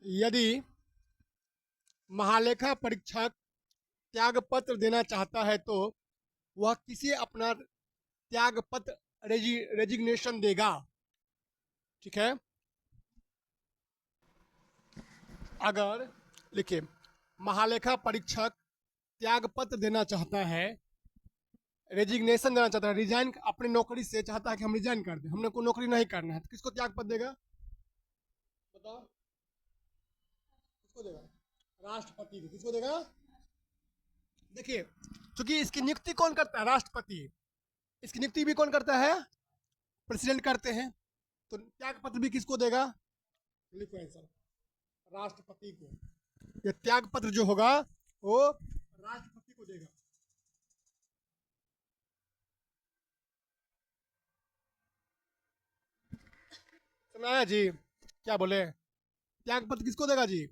यदि महालेखा परीक्षक त्यागपत्र देना चाहता है तो वह किसे अपना त्यागपत्र रेजिग्नेशन देगा। ठीक है, अगर लिखिए महालेखा परीक्षक त्यागपत्र देना चाहता है, रेजिग्नेशन देना चाहता है, रिजाइन अपनी नौकरी से चाहता है कि हम रिजाइन कर दें, हमने कोई नौकरी नहीं करना है, तो किसको त्यागपत्र देगा बताओ, किसको देगा? राष्ट्रपति को। किसको देगा? देखिए क्योंकि इसकी नियुक्ति कौन करता है? राष्ट्रपति। इसकी नियुक्ति भी कौन करता है? प्रेसिडेंट करते हैं। तो त्यागपत्र भी किसको देगा? लिखो आंसर, राष्ट्रपति को। ये त्यागपत्र जो होगा वो राष्ट्रपति को देगा। समझ आया जी? क्या बोले? त्यागपत्र किसको देगा जी?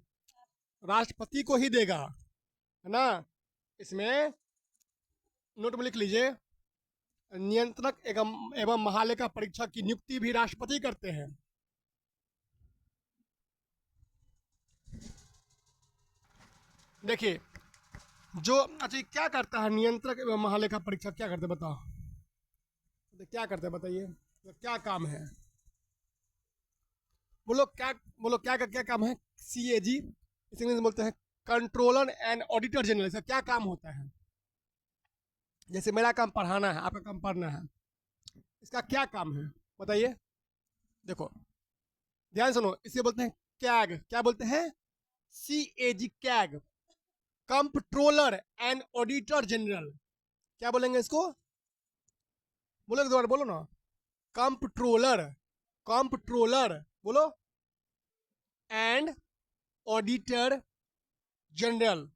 राष्ट्रपति को ही देगा, है ना। इसमें नोट में लिख लीजिए, नियंत्रक एवं महालेखा परीक्षक की नियुक्ति भी राष्ट्रपति करते हैं। देखिए जो अच्छा क्या करता है नियंत्रक एवं महालेखा परीक्षक, क्या करते बताओ? तो क्या करते बताइए, तो क्या काम है? बोलो क्या, बोलो क्या काम है? CAG इस इंग्लिश में बोलते हैं कंट्रोलर एंड ऑडिटर जनरल। इसका क्या काम होता है? जैसे मेरा काम पढ़ाना है, आपका काम पढ़ना है, इसका क्या काम है बताइए? देखो ध्यान सुनो, इसे बोलते हैं कैग। क्या बोलते हैं? CAG, CAG, controller and auditor general. क्या बोलेंगे इसको? बोलो एक दोबारा बोलो ना, कंट्रोलर, कंट्रोलर बोलो, एंड ऑडिटर जनरल।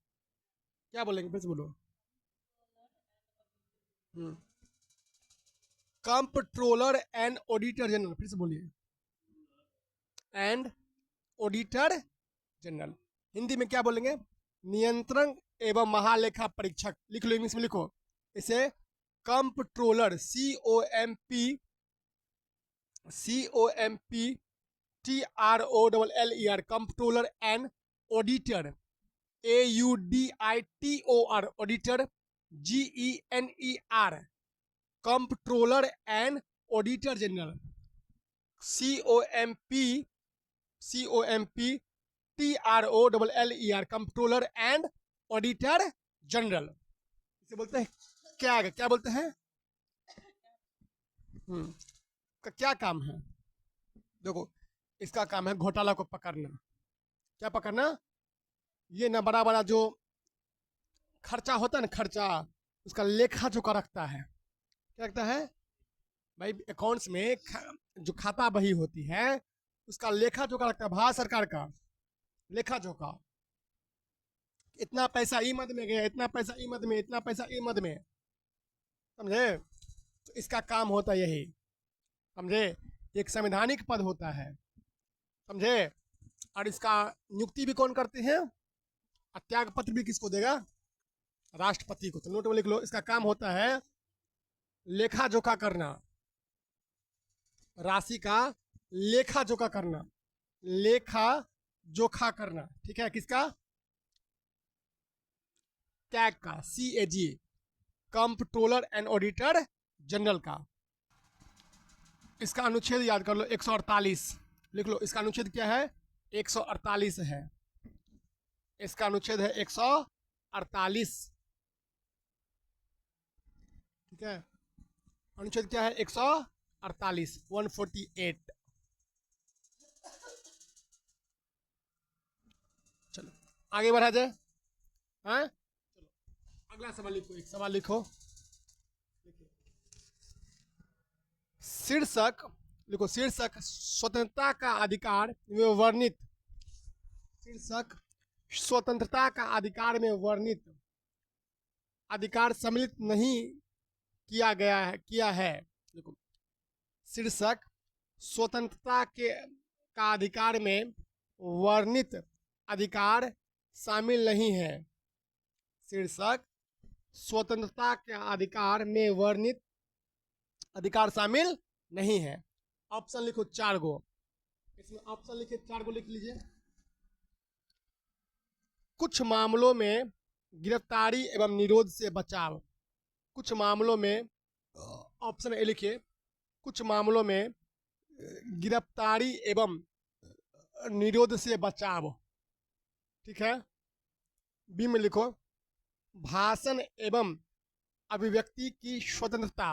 क्या बोलेंगे फिर से बोलो? Controller and auditor general. फिर से बोलिए, एंड ऑडिटर जनरल। हिंदी में क्या बोलेंगे? नियंत्रण एवं महालेखा परीक्षक। लिख लो, इंग्लिश में लिखो इसे, controller, COMPTROLLER, controller and auditor, AUDITOR, auditor, GENER, controller and auditor general, COMPTROLLER, controller and auditor general. इसे बोलते हैं कैग। क्या बोलते हैं? का क्या काम है? देखो इसका काम है घोटाला को पकड़ना। क्या पकड़ना? ये ना बड़ा बड़ा जो खर्चा होता है ना, खर्चा, उसका लेखा जोखा रखता है। क्या रखता है भाई? अकाउंट्स में जो खाता बही होती है उसका लेखा जोखा रखता है, भारत सरकार का लेखा जोखा। इतना पैसा ई मद में गया, इतना पैसा ई मद में, इतना पैसा ई मद में, समझे? तो इसका काम होता है यही, समझे? एक संवैधानिक पद होता है, समझे? और इसका नियुक्ति भी कौन करते हैं? और त्याग पत्र भी किसको देगा? राष्ट्रपति को। तो नोट में लिख लो, इसका काम होता है लेखा जोखा करना, राशि का लेखा जोखा करना, लेखा जोखा करना। ठीक है, किसका? टैग का, CAG, controller and auditor general का। इसका अनुच्छेद याद कर लो, 148 लिख लो। इसका अनुच्छेद क्या है? 148 है। इसका अनुच्छेद है 148। ठीक है, अनुच्छेद क्या है? 148, 148। चलो आगे बढ़ा जाए। हाँ चलो अगला सवाल लिखो, एक सवाल लिखो। शीर्षक लिखो, शीर्षक स्वतंत्रता का अधिकार में वर्णित, शीर्षक स्वतंत्रता का अधिकार में वर्णित अधिकार सम्मिलित नहीं किया गया है, किया है। देखो शीर्षक स्वतंत्रता के का अधिकार में वर्णित अधिकार शामिल नहीं है। शीर्षक स्वतंत्रता के अधिकार में वर्णित अधिकार शामिल नहीं है। ऑप्शन लिखो 4 गो, इसमें ऑप्शन लिखे 4 गो लिख लीजिए। कुछ मामलों में गिरफ्तारी एवं निरोध से बचाव। कुछ मामलों में, ऑप्शन ए लिखिए, कुछ मामलों में गिरफ्तारी एवं निरोध से बचाव। ठीक है। बी में लिखो भाषण एवं अभिव्यक्ति की स्वतंत्रता।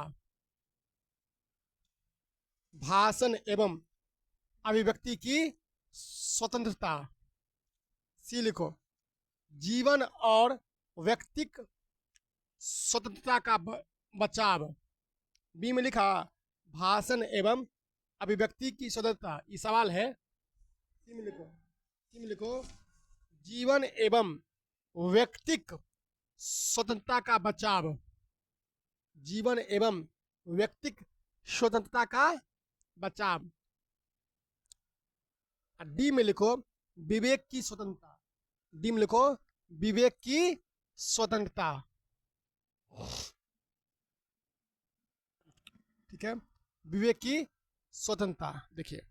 भाषण एवं अभिव्यक्ति की स्वतंत्रता। सी लिखो जीवन और व्यक्तिक स्वतंत्रता का बचाव। बी में लिखा भाषण एवं अभिव्यक्ति की स्वतंत्रता। ये सवाल है। सी में लिखो, सी में लिखो जीवन एवं व्यक्तिक स्वतंत्रता का बचाव। जीवन एवं व्यक्तिक स्वतंत्रता का बचाव। डी में लिखो विवेक की स्वतंत्रता। डी में लिखो विवेक की स्वतंत्रता। ठीक है, विवेक की स्वतंत्रता। देखिए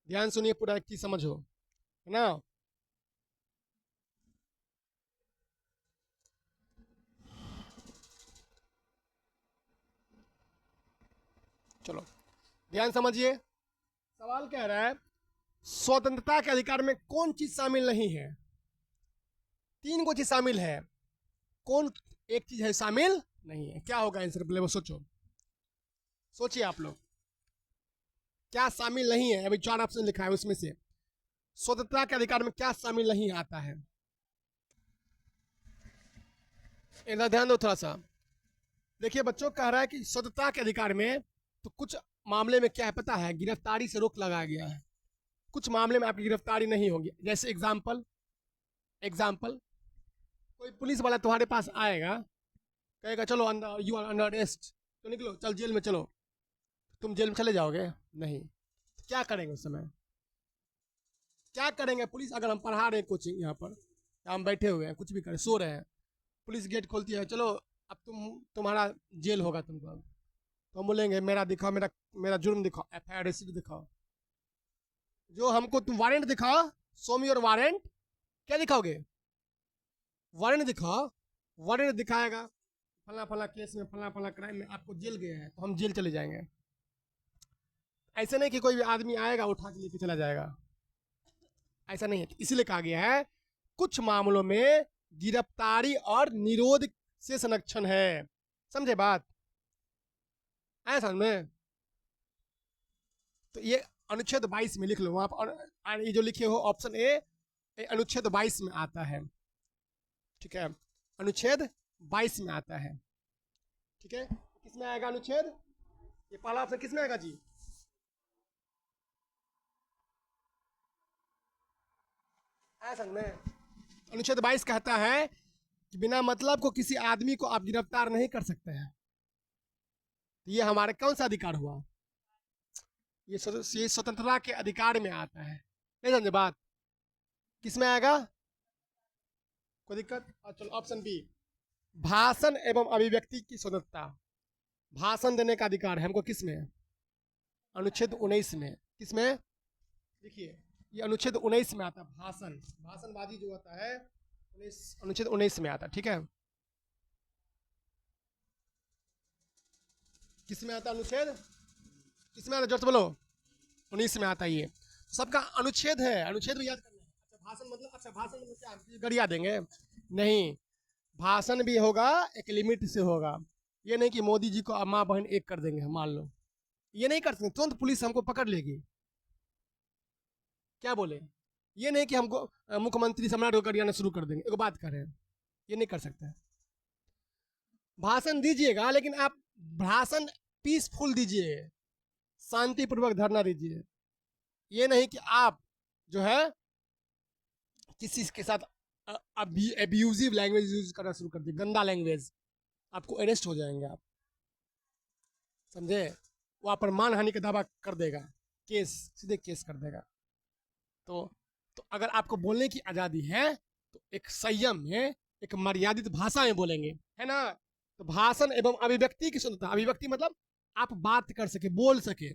ध्यान सुनिए, पूरा एक चीज समझो, है ना। चलो ध्यान समझिए, सवाल कह रहा है स्वतंत्रता के अधिकार में कौन चीज शामिल नहीं है। तीन को चीज शामिल है, कौन एक चीज है शामिल नहीं है। क्या होगा आंसर, पहले वो सोचो, सोचिए आप लोग क्या शामिल नहीं है। अभी 4 ऑप्शन लिखा है, उसमें से स्वतंत्रता के अधिकार में क्या शामिल नहीं आता है। इधर ध्यान दो थोड़ा सा। देखिए बच्चों, कह रहा है कि स्वतंत्रता के अधिकार में तो कुछ मामले में क्या है पता है, गिरफ्तारी से रोक लगाया गया है। कुछ मामले में आपकी गिरफ्तारी नहीं होगी। जैसे एग्जाम्पल, कोई पुलिस वाला तुम्हारे पास आएगा, कहेगा चलो अंदर, यू आर अंडर अरेस्ट, तो निकलो, चल जेल में चलो। तुम जेल में चले जाओगे? नहीं। क्या करेंगे उस समय? क्या करेंगे? पुलिस, अगर हम पढ़ा रहे हैं कोचिंग यहाँ पर, हम बैठे हुए हैं, कुछ भी करें, सो रहे हैं, पुलिस गेट खोलती है, चलो अब तुम्हारा जेल होगा तुमको। अब तो हम बोलेंगे मेरा दिखाओ, मेरा जुर्म दिखाओ, FIR रिसीट दिखाओ, जो हमको तुम वारंट दिखाओ, शो मी योर वारंट। क्या दिखाओगे? वारंट दिखाओ। वारंट दिखाएगा, फला फला केस में, फला फला क्राइम में आपको जेल गया है, तो हम जेल चले जाएंगे। ऐसे नहीं कि कोई भी आदमी आएगा उठा के लेके चला जाएगा, ऐसा नहीं है। इसीलिए कहा गया है कुछ मामलों में गिरफ्तारी और निरोध से संरक्षण है। समझे बात? आया समझ में? तो ये अनुच्छेद 22 में लिख लो वहां पर, ये जो लिखे हो ऑप्शन ए अनुच्छेद 22 में आता है। ठीक है, अनुच्छेद 22 में आता है। ठीक है, किसमें आएगा अनुच्छेद? ये पहला ऑप्शन किसमें आएगा जी? ऐसा में अनुच्छेद 22 कहता है कि बिना मतलब को किसी आदमी को आप गिरफ्तार नहीं कर सकते हैं। ये हमारे कौन सा अधिकार हुआ? ये स्वतंत्रता के अधिकार में आता है। नहीं समझे बात? किसमें आएगा? कोई दिक्कत? चलो ऑप्शन बी, भाषण एवं अभिव्यक्ति की स्वतंत्रता। भाषण देने का अधिकार है हमको, किसमें? अनुच्छेद 19 में। किसमें? देखिए ये अनुच्छेद 19 में आता है, भाषण, भाषणबाजी जो होता है अनुच्छेद 19 में आता है। ठीक है, किसमें आता अनुच्छेद? किसमें आता? जोर से बोलो। 19 में आता है। ये सबका अनुच्छेद है, अनुच्छेद भी याद करना है। अच्छा भाषण मतलब, अच्छा भाषण मतलब क्या गरिया देंगे? नहीं, भाषण भी होगा, एक लिमिट से होगा। ये नहीं कि मोदी जी को माँ बहन एक कर देंगे, मान लो, ये नहीं कर सकते, तुरंत पुलिस हमको पकड़ लेगी। क्या बोले? ये नहीं कि हमको मुख्यमंत्री सम्राट को गरियाना शुरू कर देंगे। एक बात करें, ये नहीं कर सकते। भाषण दीजिएगा, लेकिन आप भाषण पीसफुल दीजिए, शांतिपूर्वक धरना दीजिए। ये नहीं कि आप जो है किसी के साथ अब्यूजिव लैंग्वेज यूज करना शुरू कर दिए, गंदा लैंग्वेज, आपको अरेस्ट हो जाएंगे आप। समझे? वो आप पर मानहानि का दावा कर देगा, केस, सीधे केस कर देगा। तो अगर आपको बोलने की आज़ादी है तो एक संयम में, एक मर्यादित भाषा में बोलेंगे, है ना। तो भाषण एवं अभिव्यक्ति की स्वतंत्रता। अभिव्यक्ति मतलब आप बात कर सके, बोल सके,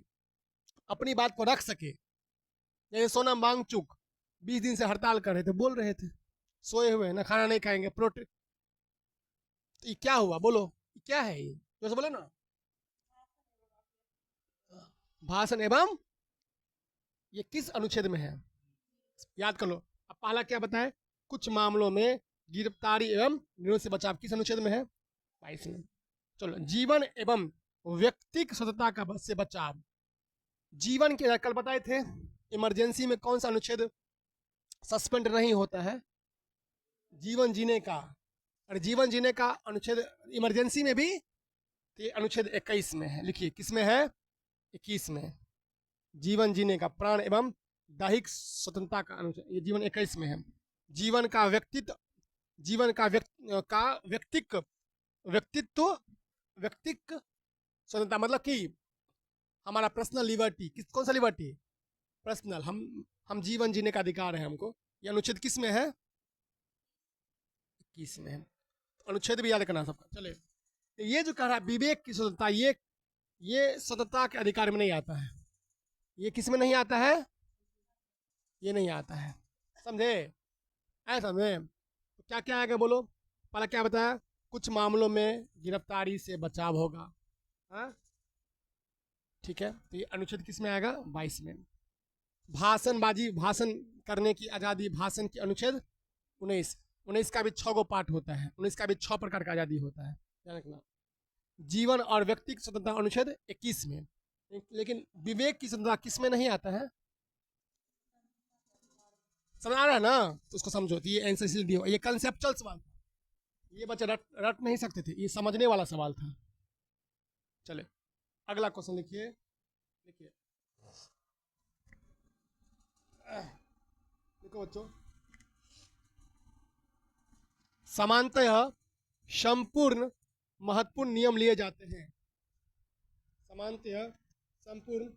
अपनी बात को रख सके। जैसे सोनम वांगचुक 20 दिन से हड़ताल कर रहे थे, बोल रहे थे, सोए हुए हैं ना, खाना नहीं खाएंगे, प्रोटीन। ये क्या हुआ बोलो, ये क्या है ये, जैसे बोले ना, भाषण एवं, ये किस अनुच्छेद में है, याद कर लो। अब पहला क्या बताए, कुछ मामलों में गिरफ्तारी एवं निरोध से बचाव किस अनुच्छेद में है, 22 में। चलो, जीवन एवं व्यक्तिक स्वतंत्रता का से बचाव, जीवन के कल बताए थे, इमरजेंसी में कौन सा अनुच्छेद सस्पेंड नहीं होता है, जीवन जीने का। और जीवन जीने का अनुच्छेद इमरजेंसी में भी, तो ये अनुच्छेद 21 में है, लिखिए किस में है, 21 में। जीवन जीने का, प्राण एवं दैहिक स्वतंत्रता का अनुच्छेद, ये जीवन 21 में है। जीवन का व्यक्तित्व, जीवन का व्यक्तित्व, व्यक्तिक स्वतंत्रता, मतलब कि हमारा पर्सनल लिबर्टी, किस कौन सा लिबर्टी, पर्सनल, हम जीवन जीने का अधिकार है हमको, ये अनुच्छेद किस में है, 21 में है। अनुच्छेद भी याद करना सबका। चले, ये जो कह रहा है विवेक की स्वतंत्रता, ये स्वतंत्रता के अधिकार में नहीं आता है, ये किस में नहीं आता है, ये नहीं आता है, समझे, ऐसा समझे। तो क्या क्या आएगा बोलो, पहला क्या बताया, कुछ मामलों में गिरफ्तारी से बचाव होगा, हाँ ठीक है, तो ये अनुच्छेद किस में आएगा, 22 में। भाषणबाजी, भाषण करने की आज़ादी, भाषण की अनुच्छेद 19, 19 का भी 6 गो पार्ट होता है, 19 का भी 6 प्रकार का आज़ादी होता है, ध्यान रखना। जीवन और व्यक्तिक स्वतंत्रता अनुच्छेद 21 में। लेकिन विवेक की स्वतंत्रता किस में नहीं आता है, समझ आ रहा है ना, तो उसको समझो, तो ये आंसर इसलिए दिया, ये कंसेप्चुअल सवाल था, ये बच्चे रट नहीं सकते थे, ये समझने वाला सवाल था। चले, अगला क्वेश्चन लिखिए, लिखिए, देखो बच्चों, समानतः संपूर्ण महत्वपूर्ण नियम लिए जाते हैं, समानतः संपूर्ण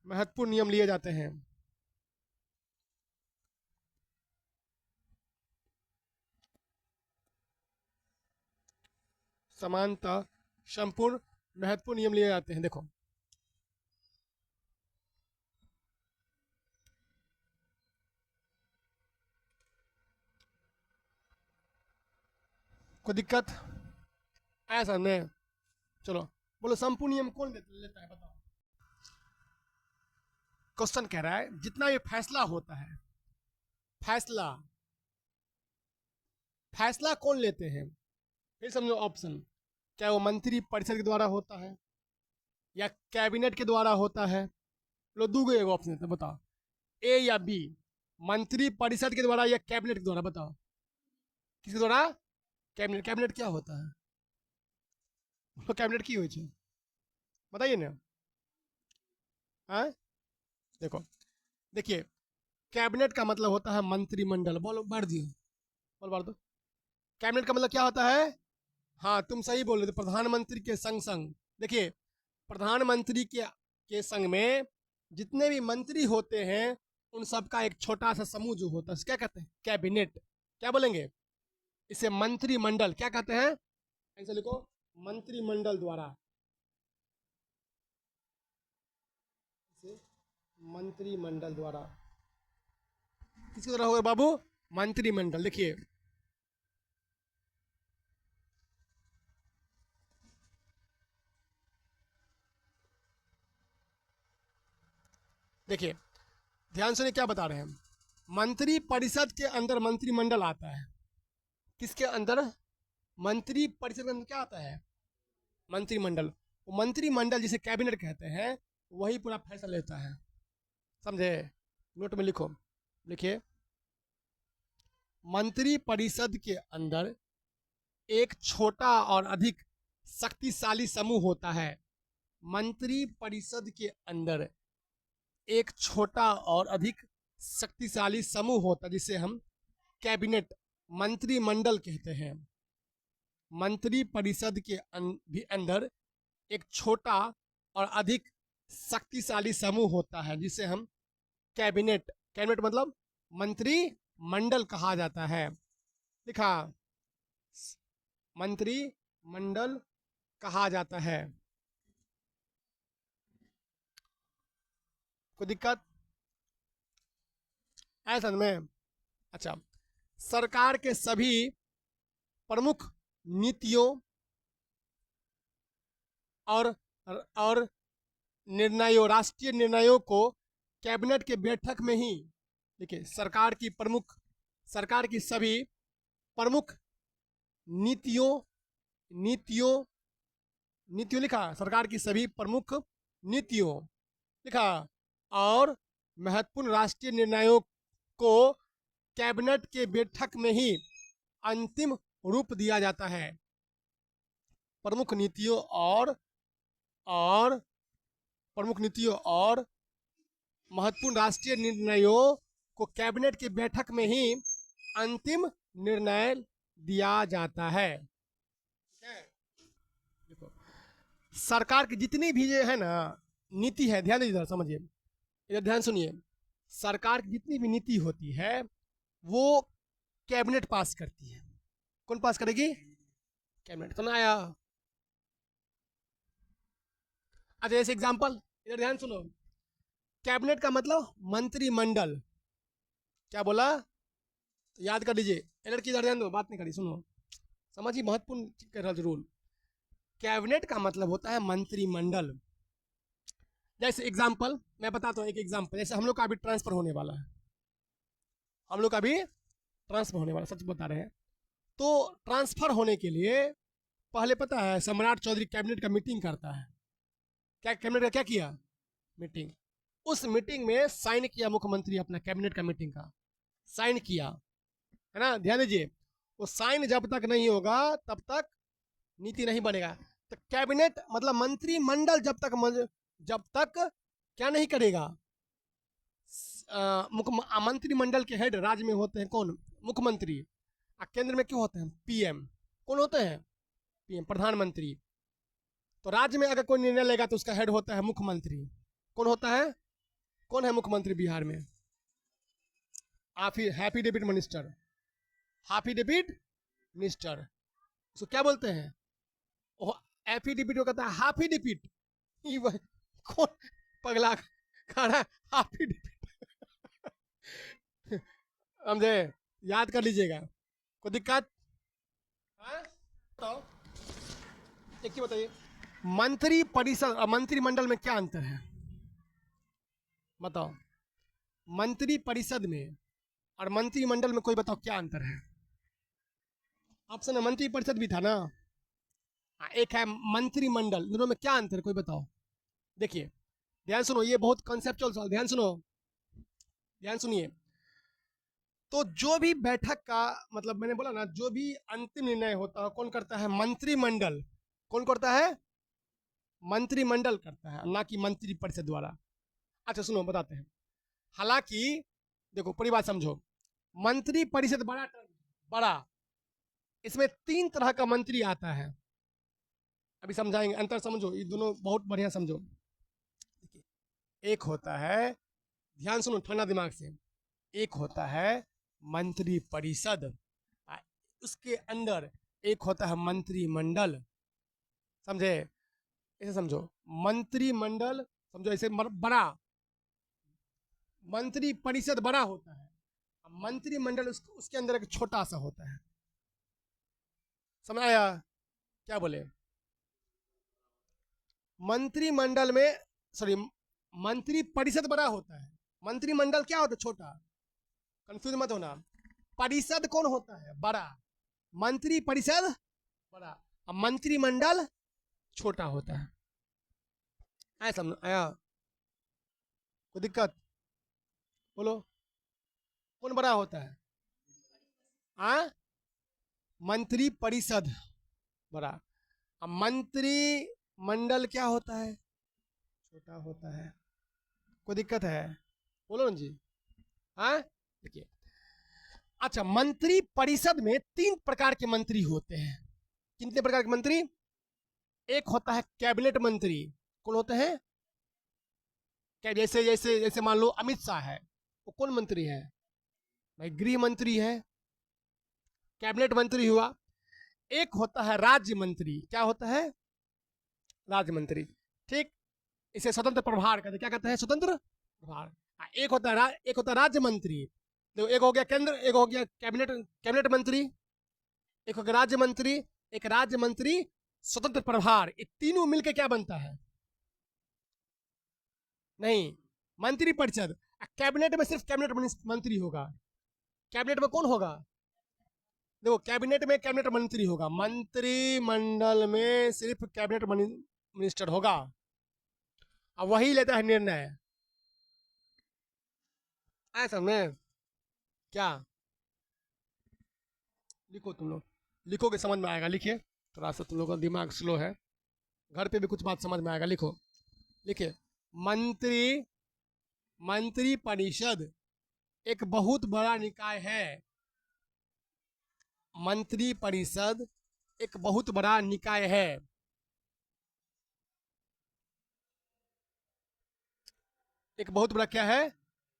महत्वपूर्ण नियम लिए जाते हैं। समानतः संपूर्ण महत्वपूर्ण नियम लिए जाते हैं, देखो कोई दिक्कत, ऐसा नहीं, चलो बोलो, संपूर्ण नियम कौन लेता है बताओ। क्वेश्चन कह रहा है जितना ये फैसला होता है, फैसला, फैसला कौन लेते हैं, फिर समझो ऑप्शन, क्या वो मंत्री परिषद के द्वारा होता है या कैबिनेट के द्वारा होता है, लो दूगो एगो ऑप्शन देते हैं, बताओ, ए या बी, मंत्री परिषद के द्वारा या कैबिनेट के द्वारा, बताओ किसके द्वारा, कैबिनेट। कैबिनेट क्या होता है, तो कैबिनेट की हुई है, बताइए ना, हाँ देखो, देखिए, कैबिनेट का मतलब होता है मंत्रिमंडल, बोलो बढ़ दियो, बोल बढ़ दो, कैबिनेट का मतलब क्या होता है, हाँ तुम सही बोल रहे थे, प्रधानमंत्री के संग संग, देखिए प्रधानमंत्री के संग में जितने भी मंत्री होते हैं, उन सबका एक छोटा सा समूह जो होता है, क्या कहते हैं, कैबिनेट, क्या बोलेंगे इसे, मंत्रिमंडल, क्या कहते हैं, आंसर लिखो, मंत्रिमंडल द्वारा, इसे मंत्रिमंडल द्वारा, किसके द्वारा होगा बाबू, मंत्रिमंडल। देखिए देखिए, ध्यान से क्या बता रहे हैं, मंत्री परिषद के अंदर मंत्रिमंडल आता है, किसके अंदर, मंत्री परिषद के अंदर क्या आता है, मंत्रिमंडल, मंत्रिमंडल जिसे कैबिनेट कहते हैं, वही पूरा फैसला लेता है, समझे, नोट में लिखो, लिखिए, मंत्री परिषद के अंदर एक छोटा और अधिक शक्तिशाली समूह होता है, मंत्री परिषद के अंदर एक छोटा और अधिक शक्तिशाली समूह होता है, जिसे हम कैबिनेट, मंत्रिमंडल कहते हैं। मंत्री परिषद के भी अंदर एक छोटा और अधिक शक्तिशाली समूह होता है, जिसे हम कैबिनेट, कैबिनेट मतलब मंत्री मंडल कहा जाता है, लिखा, मंत्री मंडल कहा जाता है, कोई दिक्कत, ऐसा में, अच्छा, सरकार के सभी प्रमुख नीतियों और निर्णयों, राष्ट्रीय निर्णयों को कैबिनेट के बैठक में ही, देखिए सरकार की सभी प्रमुख नीतियों नीतियों नीतियों लिखा, सरकार की सभी प्रमुख नीतियों लिखा और महत्वपूर्ण राष्ट्रीय निर्णयों को कैबिनेट के बैठक में ही अंतिम रूप दिया जाता है। प्रमुख नीतियों और प्रमुख नीतियों और महत्वपूर्ण राष्ट्रीय निर्णयों को कैबिनेट की बैठक में ही अंतिम निर्णय दिया जाता है। देखो, सरकार की जितनी भी ये है ना नीति है, ध्यान दीजिए, समझिए, इधर ध्यान सुनिए, सरकार की जितनी भी नीति होती है वो कैबिनेट पास करती है। कौन पास करेगी? कैबिनेट। समझ आया? अच्छा, जैसे एग्जांपल, इधर ध्यान सुनो, कैबिनेट का मतलब मंत्रिमंडल। क्या बोला? तो याद कर लीजिए। इधर की इधर ध्यान दो, बात नहीं करी, सुनो, समझिए, महत्वपूर्ण रूल। कैबिनेट का मतलब होता है मंत्रिमंडल। जैसे एग्जांपल मैं बताता हूँ, एक एग्जांपल, जैसे हम लोग का अभी ट्रांसफर होने वाला है, हम लोग का भी ट्रांसफर होने वाला, सच बता रहे हैं। तो ट्रांसफर होने के लिए पहले पता है सम्राट चौधरी कैबिनेट का मीटिंग करता है। क्या कैबिनेट का क्या किया? मीटिंग। उस मीटिंग में साइन किया मुख्यमंत्री, अपना कैबिनेट का मीटिंग का साइन किया, है ना? ध्यान दीजिए, वो साइन जब तक नहीं होगा तब तक नीति नहीं बनेगा। तो कैबिनेट मतलब मंत्रिमंडल जब तक क्या नहीं करेगा, मंत्रिमंडल के हेड राज्य में होते हैं कौन? मुख्यमंत्री। केंद्र में क्यों होते हैं? पीएम। कौन होते हैं? पीएम, प्रधानमंत्री। तो राज्य में अगर कोई निर्णय लेगा तो उसका हेड होता है मुख्यमंत्री। कौन होता है? कौन है मुख्यमंत्री बिहार में? Happy debit minister. Happy debit minister, उसको क्या बोलते हैं? हैप्पी डेबिट को कहता है हैप्पी डेबिट। कौन पगला खड़ा है? Happy debit. समझे? याद कर लीजिएगा, कोई दिक्कत? बताओ, एक ही बताइए, मंत्री परिषद और मंत्रिमंडल में क्या अंतर है? बताओ, मंत्री परिषद में और मंत्रिमंडल में कोई बताओ क्या अंतर है? ऑप्शन है, मंत्री परिषद भी था ना, एक है मंत्रिमंडल, दोनों में क्या अंतर है कोई बताओ? देखिए, ध्यान सुनो, ये बहुत कंसेप्चुअल सवाल, ध्यान सुनो, ध्यान सुनिए। तो जो भी बैठक का मतलब मैंने बोला ना, जो भी अंतिम निर्णय होता है कौन करता है? मंत्रिमंडल। कौन करता है? मंत्रिमंडल करता है, ना कि मंत्री परिषद द्वारा। अच्छा सुनो, बताते हैं। हालांकि देखो, पूरी बात समझो, मंत्री परिषद बड़ा, इसमें 3 तरह का मंत्री आता है, अभी समझाएंगे, अंतर समझो, ये दोनों बहुत बढ़िया समझो। एक होता है, ध्यान सुनो ठंडा दिमाग से, एक होता है मंत्री परिषद, उसके अंदर एक होता है मंत्रिमंडल। समझे? ऐसे समझो, मंत्रिमंडल समझो ऐसे बड़ा, मंत्री परिषद बड़ा होता है, मंत्रिमंडल उसके अंदर एक छोटा सा होता है। समझ आया? क्या बोले? मंत्रिमंडल में, सॉरी, मंत्री परिषद बड़ा होता है, मंत्रिमंडल क्या होता है? छोटा। कंफ्यूज मत होना, परिषद कौन होता है? बड़ा। मंत्री परिषद बड़ा और मंत्रिमंडल छोटा होता है। आया समझ आया? कोई दिक्कत? बोलो, कौन बड़ा होता है? मंत्री परिषद बड़ा, अब मंत्री मंडल क्या होता है? छोटा होता है। कोई दिक्कत है? बोलो ना जी। देखिए, अच्छा, मंत्री परिषद में 3 प्रकार के मंत्री होते हैं। कितने प्रकार के मंत्री? एक होता है कैबिनेट मंत्री। कौन होते हैं? जैसे जैसे जैसे मान लो अमित शाह है, वो कौन मंत्री है भाई? गृह मंत्री है, कैबिनेट मंत्री हुआ। एक होता है राज्य मंत्री। क्या होता है? राज्य मंत्री। ठीक, इसे स्वतंत्र प्रभार कहते हैं। क्या कहते हैं? स्वतंत्र प्रभार। एक होता है राज्य मंत्री, देखो, एक हो गया केंद्र, एक हो गया कैबिनेट, कैबिनेट मंत्री, एक हो गया राज्य मंत्री, एक राज्य मंत्री स्वतंत्र प्रभार। ये तीनों मिलके क्या बनता है? नहीं, मंत्री परिषद। कैबिनेट में सिर्फ कैबिनेट मंत्री होगा। कैबिनेट में कौन होगा? देखो, कैबिनेट में कैबिनेट मंत्री होगा, मंत्रिमंडल में सिर्फ कैबिनेट मिनिस्टर होगा। अब वही लेता है निर्णय। आया समझ में? क्या? लिखो तुम लोग, लिखोगे समझ में आएगा, लिखिए। थोड़ा सा तुम लोग का दिमाग स्लो है, घर पे भी कुछ बात समझ में आएगा, लिखो। लिखिए, मंत्री मंत्री परिषद एक बहुत बड़ा निकाय है। मंत्री परिषद एक बहुत बड़ा निकाय है। एक बहुत बड़ा क्या है?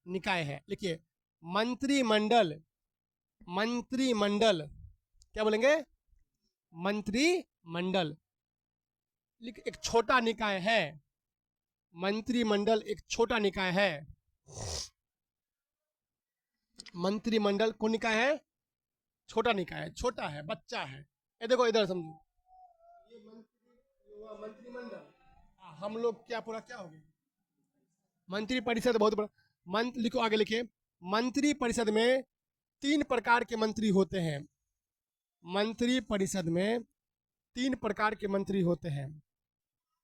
निकाय है। लिखिए, मंत्रिमंडल, मंत्रिमंडल, क्या बोलेंगे? मंत्रिमंडल एक छोटा निकाय है। मंत्रिमंडल एक छोटा निकाय है। मंत्रिमंडल कौन निकाय है? छोटा निकाय है, छोटा है, बच्चा है। ये देखो, इधर समझो, ये मंत्री, ये हुआ मंत्रिमंडल। हम लोग क्या पूरा क्या हो गया? मंत्री परिषद बहुत बड़ा। मंत्र लिखो, आगे लिखिए, मंत्री परिषद में तीन प्रकार के मंत्री होते हैं। मंत्री परिषद में तीन प्रकार के मंत्री होते हैं।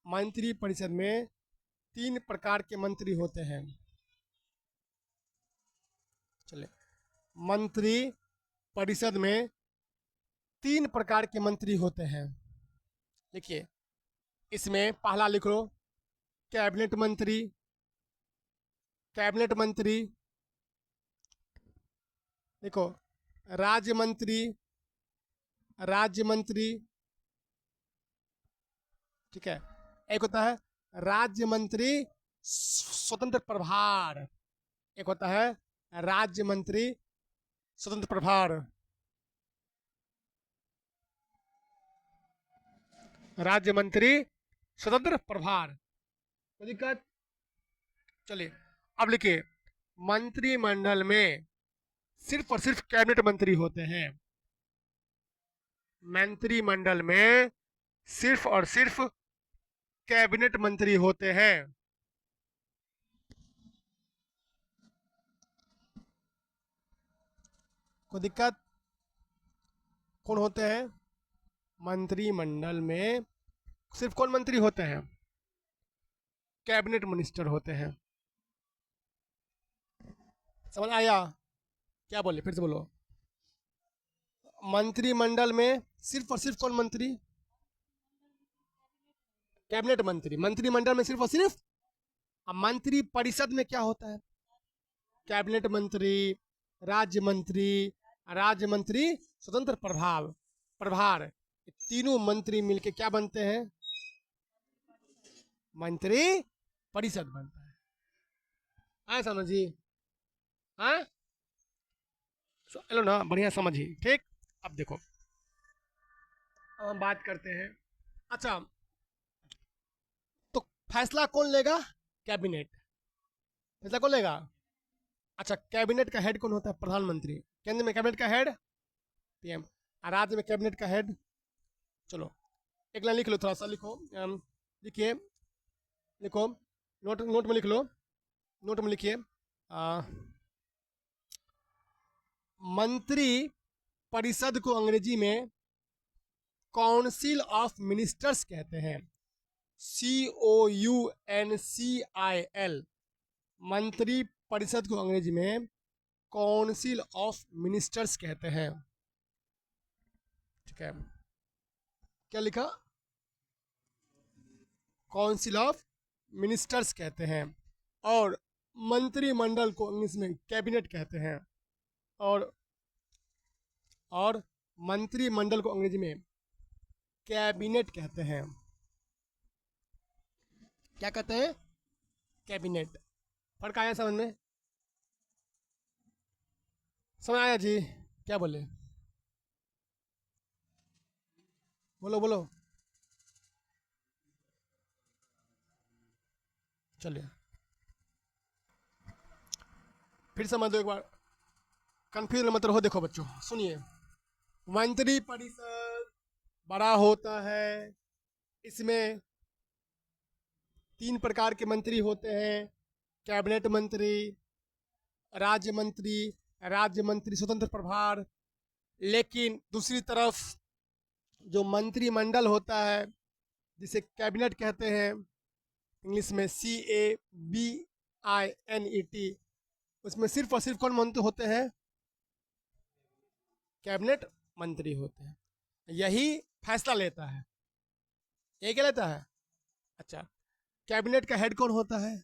मंत्री परिषद में तीन प्रकार के मंत्री होते हैं। चले, मंत्री परिषद में तीन प्रकार के मंत्री होते हैं। देखिए, इसमें पहला लिख लो, कैबिनेट मंत्री, कैबिनेट मंत्री। देखो, राज्य मंत्री, राज्य मंत्री, ठीक है। एक होता है राज्य मंत्री स्वतंत्र प्रभार, एक होता है राज्य मंत्री स्वतंत्र प्रभार, राज्य मंत्री स्वतंत्र प्रभार। कोई दिक्कत? चलिए, अब लिखिए, मंत्रिमंडल में सिर्फ और सिर्फ कैबिनेट मंत्री होते हैं। मंत्रिमंडल में सिर्फ और सिर्फ कैबिनेट मंत्री होते हैं। कोई दिक्कत? कौन होते हैं? मंत्रिमंडल में सिर्फ कौन मंत्री होते हैं? कैबिनेट मिनिस्टर होते हैं। समझ आया? क्या बोले, फिर से बोलो। मंत्रिमंडल में सिर्फ और सिर्फ कौन मंत्री? कैबिनेट मंत्री। मंत्रिमंडल में सिर्फ और सिर्फ। अब मंत्री परिषद में क्या होता है? कैबिनेट मंत्री, राज्य मंत्री, राज्य मंत्री स्वतंत्र प्रभाव प्रभार। तीनों मंत्री मिलके क्या बनते हैं? मंत्री परिषद बनता है। आए समझी? हाँ, चलो ना, बढ़िया समझी, ठीक। अब देखो, अब हम बात करते हैं। अच्छा, तो फैसला कौन लेगा? कैबिनेट। फैसला कौन लेगा? अच्छा, कैबिनेट का हेड कौन होता है? प्रधानमंत्री। केंद्र में कैबिनेट का हेड पीएम, और राज्य में कैबिनेट का हेड। चलो, एक लाइन लिख लो, थोड़ा सा लिखो। लिखिए, लिखो, नोट नोट में लिख लो, नोट में लिखिए, मंत्री परिषद को अंग्रेजी में काउंसिल ऑफ मिनिस्टर्स कहते हैं। COUNCIL। मंत्री परिषद को अंग्रेजी में काउंसिल ऑफ मिनिस्टर्स कहते हैं। ठीक है, क्या लिखा? काउंसिल ऑफ मिनिस्टर्स कहते हैं। और मंत्रिमंडल को इंग्लिश में कैबिनेट कहते हैं। और और मंत्रिमंडल को अंग्रेजी में कैबिनेट कहते हैं। क्या कहते हैं? कैबिनेट। फर्क आया समझ में? समझ आया जी? क्या बोले? बोलो बोलो। चलिए, फिर समझ दो एक बार। कंफ्यूज मतलब हो, देखो बच्चों सुनिए, मंत्री परिषद बड़ा होता है, इसमें 3 प्रकार के मंत्री होते हैं, कैबिनेट मंत्री, राज्य मंत्री स्वतंत्र प्रभार। लेकिन दूसरी तरफ जो मंत्रिमंडल होता है, जिसे कैबिनेट कहते हैं, इंग्लिश में CABINET, उसमें सिर्फ और सिर्फ कौन मंत्री होते हैं? कैबिनेट मंत्री होते हैं। यही फैसला लेता है। ये क्या लेता है? अच्छा, कैबिनेट का हेड कौन होता है?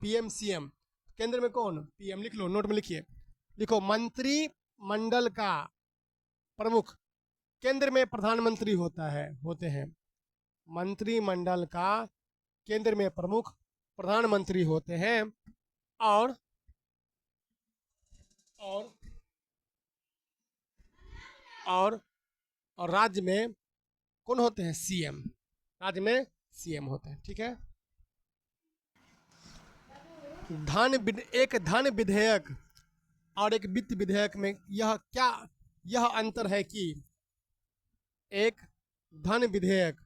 PM CM। केंद्र में कौन? PM। लिख लो, नोट में लिखिए, लिखो मंत्रिमंडल का प्रमुख, केंद्र में प्रधानमंत्री होते हैं। मंत्रिमंडल का केंद्र में प्रमुख प्रधानमंत्री होते हैं, और और और और राज्य में कौन होते हैं? CM। राज्य में CM होते हैं। ठीक है। एक धन विधेयक और एक वित्त विधेयक में यह अंतर है कि एक धन विधेयक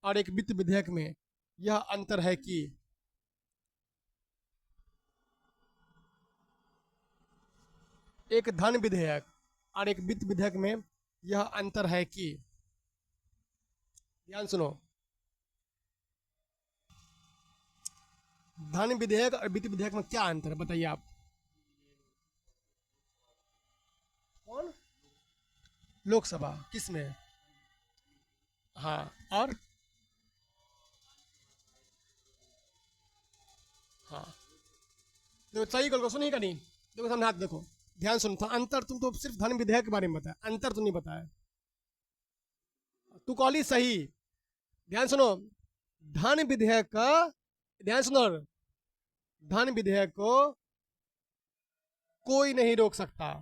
और एक वित्त विधेयक में यह अंतर है कि एक धन विधेयक और एक वित्त विधेयक में यह अंतर है कि, ध्यान सुनो, धन विधेयक और वित्त विधेयक में क्या अंतर है बताइए आप? कौन? लोकसभा किस में? हाँ, और हाँ, देखो सही करो, सुनिए का नहीं, देखो समझा, देखो ध्यान सुनो, अंतर तुम तो सिर्फ धन विधेयक के बारे में बताया, अंतर तो नहीं बताया। तू कॉली सही, ध्यान सुनो, धन विधेयक का, ध्यान सुनो, धन विधेयक को कोई नहीं रोक सकता।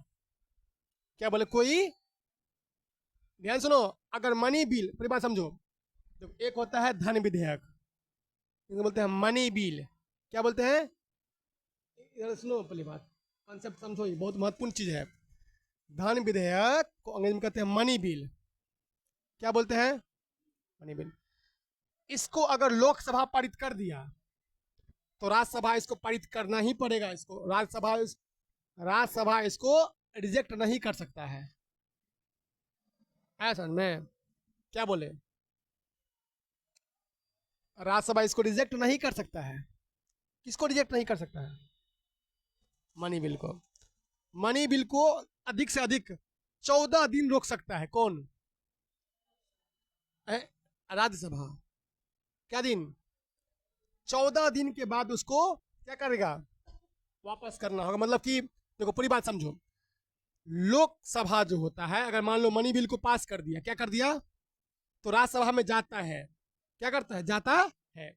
क्या बोले? कोई। ध्यान सुनो, अगर मनी बिल, पूरी बात समझो, तो एक होता है धन विधेयक, इनको बोलते हैं मनी बिल। क्या बोलते हैं? इधर सुनो, पहली बात कॉन्सेप्ट समझो, ये बहुत महत्वपूर्ण चीज है। धन विधेयक को अंग्रेजी में कहते हैं मनी बिल। क्या बोलते हैं? Money bill. इसको अगर लोकसभा पारित कर दिया तो राज्यसभा इसको पारित करना ही पड़ेगा। इसको राज्यसभा इसको रिजेक्ट नहीं कर सकता है। ऐसा में क्या बोले? राज्यसभा इसको रिजेक्ट नहीं कर सकता है। किसको रिजेक्ट नहीं कर सकता है? मनी बिल को। मनी बिल को अधिक से अधिक 14 दिन रोक सकता है। कौन? राज्यसभा। क्या दिन? 14 दिन के बाद उसको क्या करेगा? वापस करना होगा। मतलब कि देखो पूरी बात समझो, लोकसभा जो होता है, अगर मान लो मनी बिल को पास कर दिया, क्या कर दिया, तो राज्यसभा में जाता है। क्या करता है? जाता है।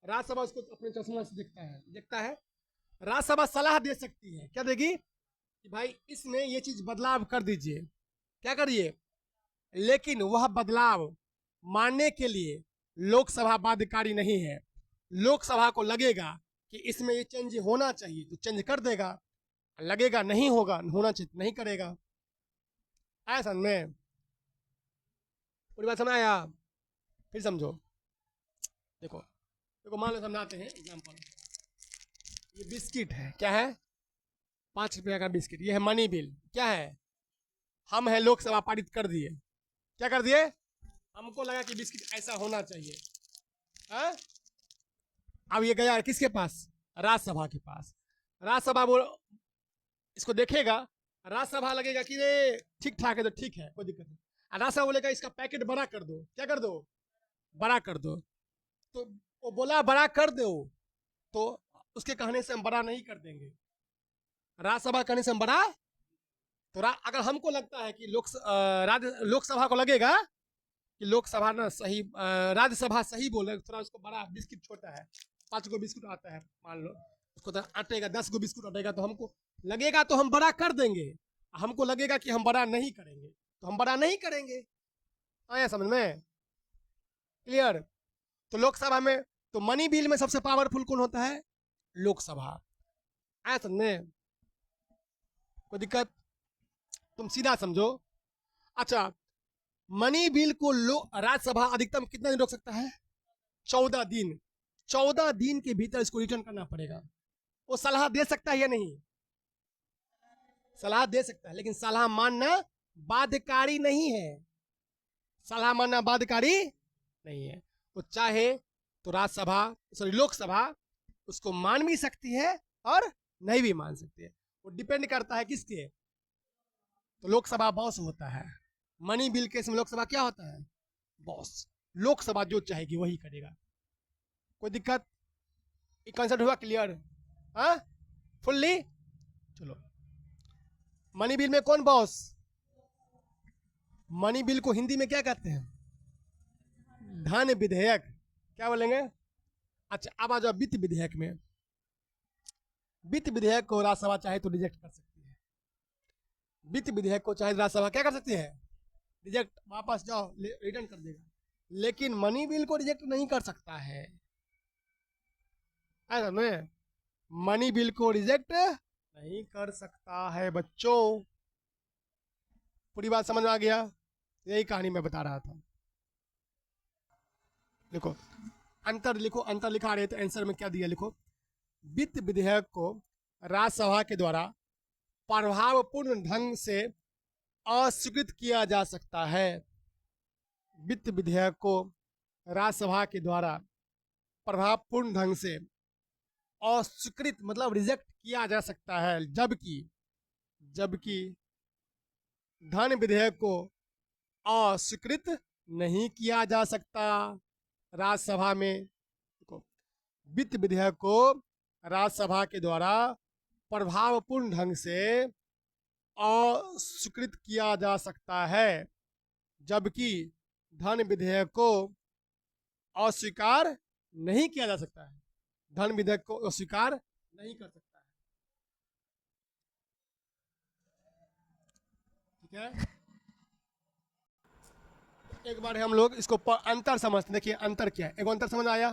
राज्यसभा उसको अपने चश्मा से देखता है। राज्यसभा सलाह दे सकती है। क्या देगी? कि भाई इसमें ये चीज बदलाव कर दीजिए, क्या करिए। लेकिन वह बदलाव मानने के लिए लोकसभा बाध्यकारी नहीं है। लोकसभा को लगेगा कि इसमें ये चेंज होना चाहिए तो चेंज कर देगा, लगेगा नहीं होगा, होना चाहिए नहीं करेगा। ऐसा में पूरी बात समझ आया? फिर समझो, देखो देखो, मान लो समझाते हैं एग्जाम्पल। ये बिस्किट है, क्या है? 5 रुपया का बिस्किट। ये है मनी बिल। क्या है? हम है लोकसभा पारित कर दिए। क्या कर दिए? हमको लगा कि बिस्किट ऐसा होना चाहिए। है? अब ये गया किसके पास? राज्यसभा के पास। राज्यसभा इसको देखेगा, राज्यसभा लगेगा कि रे ठीक ठाक है, तो ठीक है, कोई दिक्कत नहीं। राज्यसभा बोलेगा इसका पैकेट बड़ा कर दो। क्या कर दो? बड़ा कर दो। तो वो बोला बड़ा कर दो, तो उसके कहने से हम बड़ा नहीं कर देंगे। राज्यसभा कहने से हम बड़ा, तो अगर हमको लगता है कि लोकसभा को लगेगा कि लोकसभा ना सही, राज्यसभा सही बोले, थोड़ा उसको बड़ा, बिस्किट छोटा है, 5 गो बिस्कुट आता है मान लो, उसको तो अटेगा 10 गो बिस्कुट अटेगा, तो हमको लगेगा तो हम बड़ा कर देंगे। हमको लगेगा कि हम बड़ा नहीं करेंगे तो हम बड़ा नहीं करेंगे। आया समझ में? क्लियर? तो लोकसभा में, तो मनी बिल में सबसे पावरफुल कौन होता है? लोकसभा। आया समझ में? कोई दिक्कत? तुम सीधा समझो। अच्छा, मनी बिल को राज्यसभा अधिकतम कितना दिन रोक सकता है? 14 दिन। 14 दिन के भीतर इसको रिटर्न करना पड़ेगा। वो सलाह दे सकता है या नहीं? सलाह दे सकता है, लेकिन सलाह मानना बाध्यकारी नहीं है। सलाह मानना बाध्यकारी नहीं है। वो चाहे तो राज्यसभा, सॉरी लोकसभा, उसको मान भी सकती है और नहीं भी मान सकती है। वो डिपेंड करता है किसके? तो लोकसभा बॉस होता है। मनी बिल केस में लोकसभा क्या होता है? बॉस। लोकसभा जो चाहेगी वही करेगा। कोई दिक्कत? ये कॉन्सेप्ट हुआ क्लियर? हाँ, फुल्ली? चलो, मनी बिल में कौन बॉस? मनी बिल को हिंदी में क्या कहते हैं? धन विधेयक। क्या बोलेंगे? अच्छा, अब आ जाओ वित्त विधेयक में। वित्त विधेयक को राज्यसभा चाहे तो रिजेक्ट कर सकती है। वित्त विधेयक को चाहे राज्यसभा क्या कर सकती है? रिजेक्ट, वापस जाओ, रिटर्न कर देगा। लेकिन मनी बिल को रिजेक्ट नहीं कर सकता है। ऐसा नहीं, मनी बिल को रिजेक्ट नहीं कर सकता है बच्चों। पूरी बात समझ में आ गया? यही कहानी मैं बता रहा था। देखो, अंतर लिखो, अंतर लिखा रहे तो आंसर में क्या दिया लिखो। वित्त विधेयक को राज्यसभा के द्वारा प्रभावपूर्ण ढंग से अस्वीकृत किया जा सकता है। वित्त विधेयक को राज्यसभा के द्वारा प्रभावपूर्ण ढंग से अस्वीकृत मतलब रिजेक्ट किया जा सकता है, जबकि धन विधेयक को अस्वीकृत नहीं किया जा सकता। राज्यसभा में वित्त विधेयक को राज्यसभा के द्वारा प्रभावपूर्ण ढंग से अस्वीकृत किया जा सकता है, जबकि धन विधेयक को अस्वीकार नहीं किया जा सकता है। धन विधेयक को अस्वीकार नहीं कर सकता है। ठीक है, एक बार हम लोग इसको अंतर समझते। देखिए अंतर क्या है, एक अंतर समझ आया?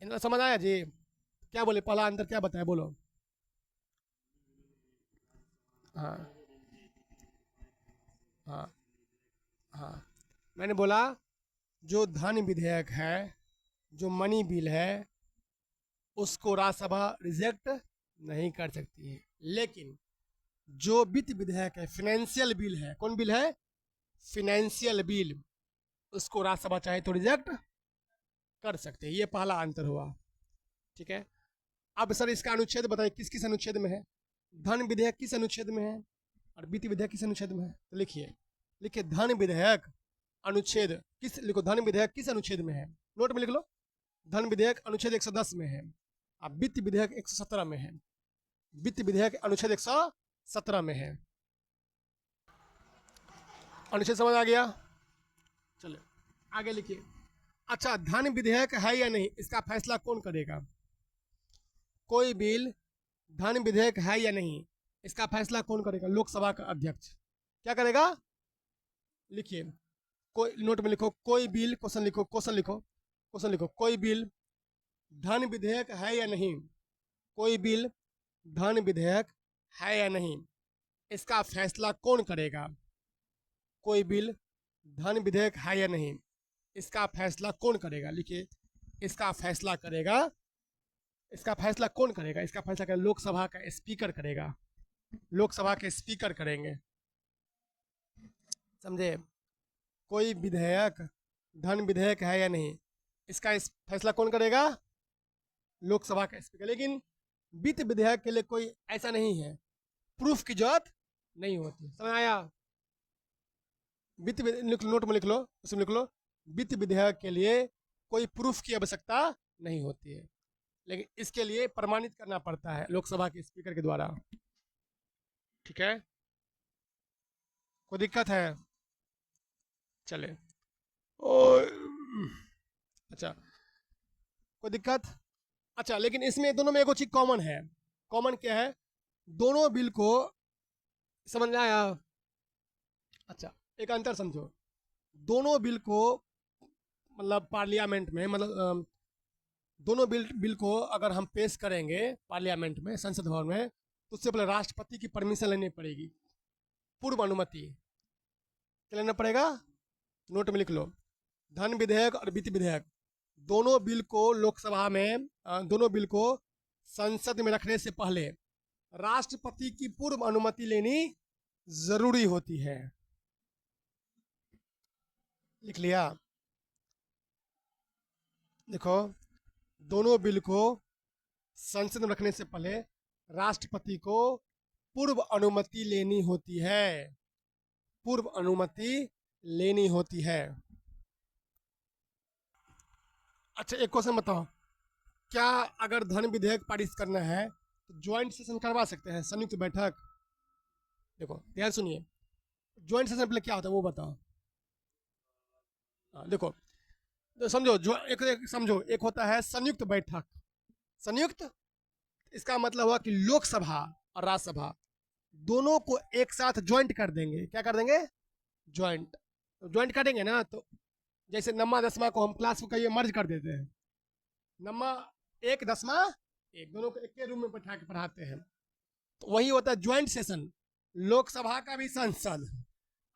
अंतर समझ आया जी? क्या बोले, पहला अंतर क्या बताया, बोलो। हाँ हाँ हाँ, मैंने बोला जो धन विधेयक है, जो मनी बिल है, उसको राज्यसभा रिजेक्ट नहीं कर सकती है। लेकिन जो वित्त विधेयक है, फाइनेंशियल बिल है, कौन बिल है? फाइनेंशियल बिल, उसको राज्यसभा चाहे तो रिजेक्ट कर सकते हैं। ये पहला अंतर हुआ। ठीक है, अब सर इसका अनुच्छेद बताइए, किस किस अनुच्छेद में है? धन विधेयक किस अनुच्छेद में है और वित्त विधेयक किस अनुच्छेद में है? तो लिखिए धन विधेयक अनुच्छेद किस, लिखो धन विधेयक किस अनुच्छेद में है, नोट में लिख लो। धन विधेयक अनुच्छेद 110 में है और वित्त विधेयक 117 में है। वित्त विधेयक अनुच्छेद 117 में है। अनुच्छेद समझ आ गया? चलिए आगे लिखिए। अच्छा, धन विधेयक है या नहीं, इसका फैसला कौन करेगा? कोई बिल धन विधेयक है या नहीं, इसका फैसला कौन करेगा? लोकसभा का अध्यक्ष। क्या करेगा? लिखिए, कोई, नोट में लिखो, कोई बिल, क्वेश्चन लिखो, कोई बिल धन विधेयक है या नहीं, कोई बिल धन विधेयक है या नहीं, इसका फैसला कौन करेगा? कोई बिल धन विधेयक है या नहीं, इसका फैसला कौन करेगा? लिखिए, इसका फैसला करेगा, इसका फैसला कौन करेगा? इसका फैसला करेगा लोकसभा का स्पीकर करेगा। लोकसभा के स्पीकर करेंगे, समझे? कोई विधेयक धन विधेयक है या नहीं, इसका फैसला कौन करेगा? लोकसभा का स्पीकर। लेकिन वित्त विधेयक के लिए कोई ऐसा नहीं है, प्रूफ की जरूरत नहीं होती। समझ आया? वित्त नोट में लिख लो, उसमें लिख लो, वित्त विधेयक के लिए कोई प्रूफ की आवश्यकता नहीं होती है, लेकिन इसके लिए प्रमाणित करना पड़ता है लोकसभा के स्पीकर के द्वारा। ठीक है, कोई दिक्कत है? चले, अच्छा, कोई दिक्कत? अच्छा, लेकिन इसमें दोनों में एक चीज कॉमन है। कॉमन क्या है? दोनों बिल को, समझ में आया? अच्छा, एक अंतर समझो। दोनों बिल को मतलब पार्लियामेंट में, मतलब दोनों बिल को अगर हम पेश करेंगे पार्लियामेंट में, संसद भवन में, तो उससे पहले राष्ट्रपति की परमिशन लेनी पड़ेगी, पूर्व अनुमति। क्या लेना पड़ेगा? नोट में लिख लो। धन विधेयक और वित्त विधेयक दोनों बिल को लोकसभा में दोनों बिल को संसद में रखने से पहले राष्ट्रपति की पूर्व अनुमति लेनी जरूरी होती है। लिख लिया? देखो, दोनों बिल को संसद में रखने से पहले राष्ट्रपति को पूर्व अनुमति लेनी होती है, पूर्व अनुमति लेनी होती है। अच्छा, एक क्वेश्चन बताओ, क्या अगर धन विधेयक पारित करना है तो ज्वाइंट सेशन करवा सकते हैं, संयुक्त बैठक? देखो ध्यान सुनिए, ज्वाइंट सेशन पहले क्या होता है वो बताओ। देखो तो समझो, जो एक समझो, एक होता है संयुक्त बैठक। संयुक्त, इसका मतलब हुआ कि लोकसभा और राज्यसभा दोनों को एक साथ ज्वाइंट कर देंगे। क्या कर देंगे? ज्वाइंट। तो ज्वाइंट करेंगे ना, तो जैसे नम्मा दसवां को हम क्लास को कहिए मर्ज कर देते हैं, नम्मा एक दसवां एक, दोनों को एक के रूम में बैठा के पढ़ाते हैं, तो वही होता है ज्वाइंट सेशन। लोकसभा का भी संसद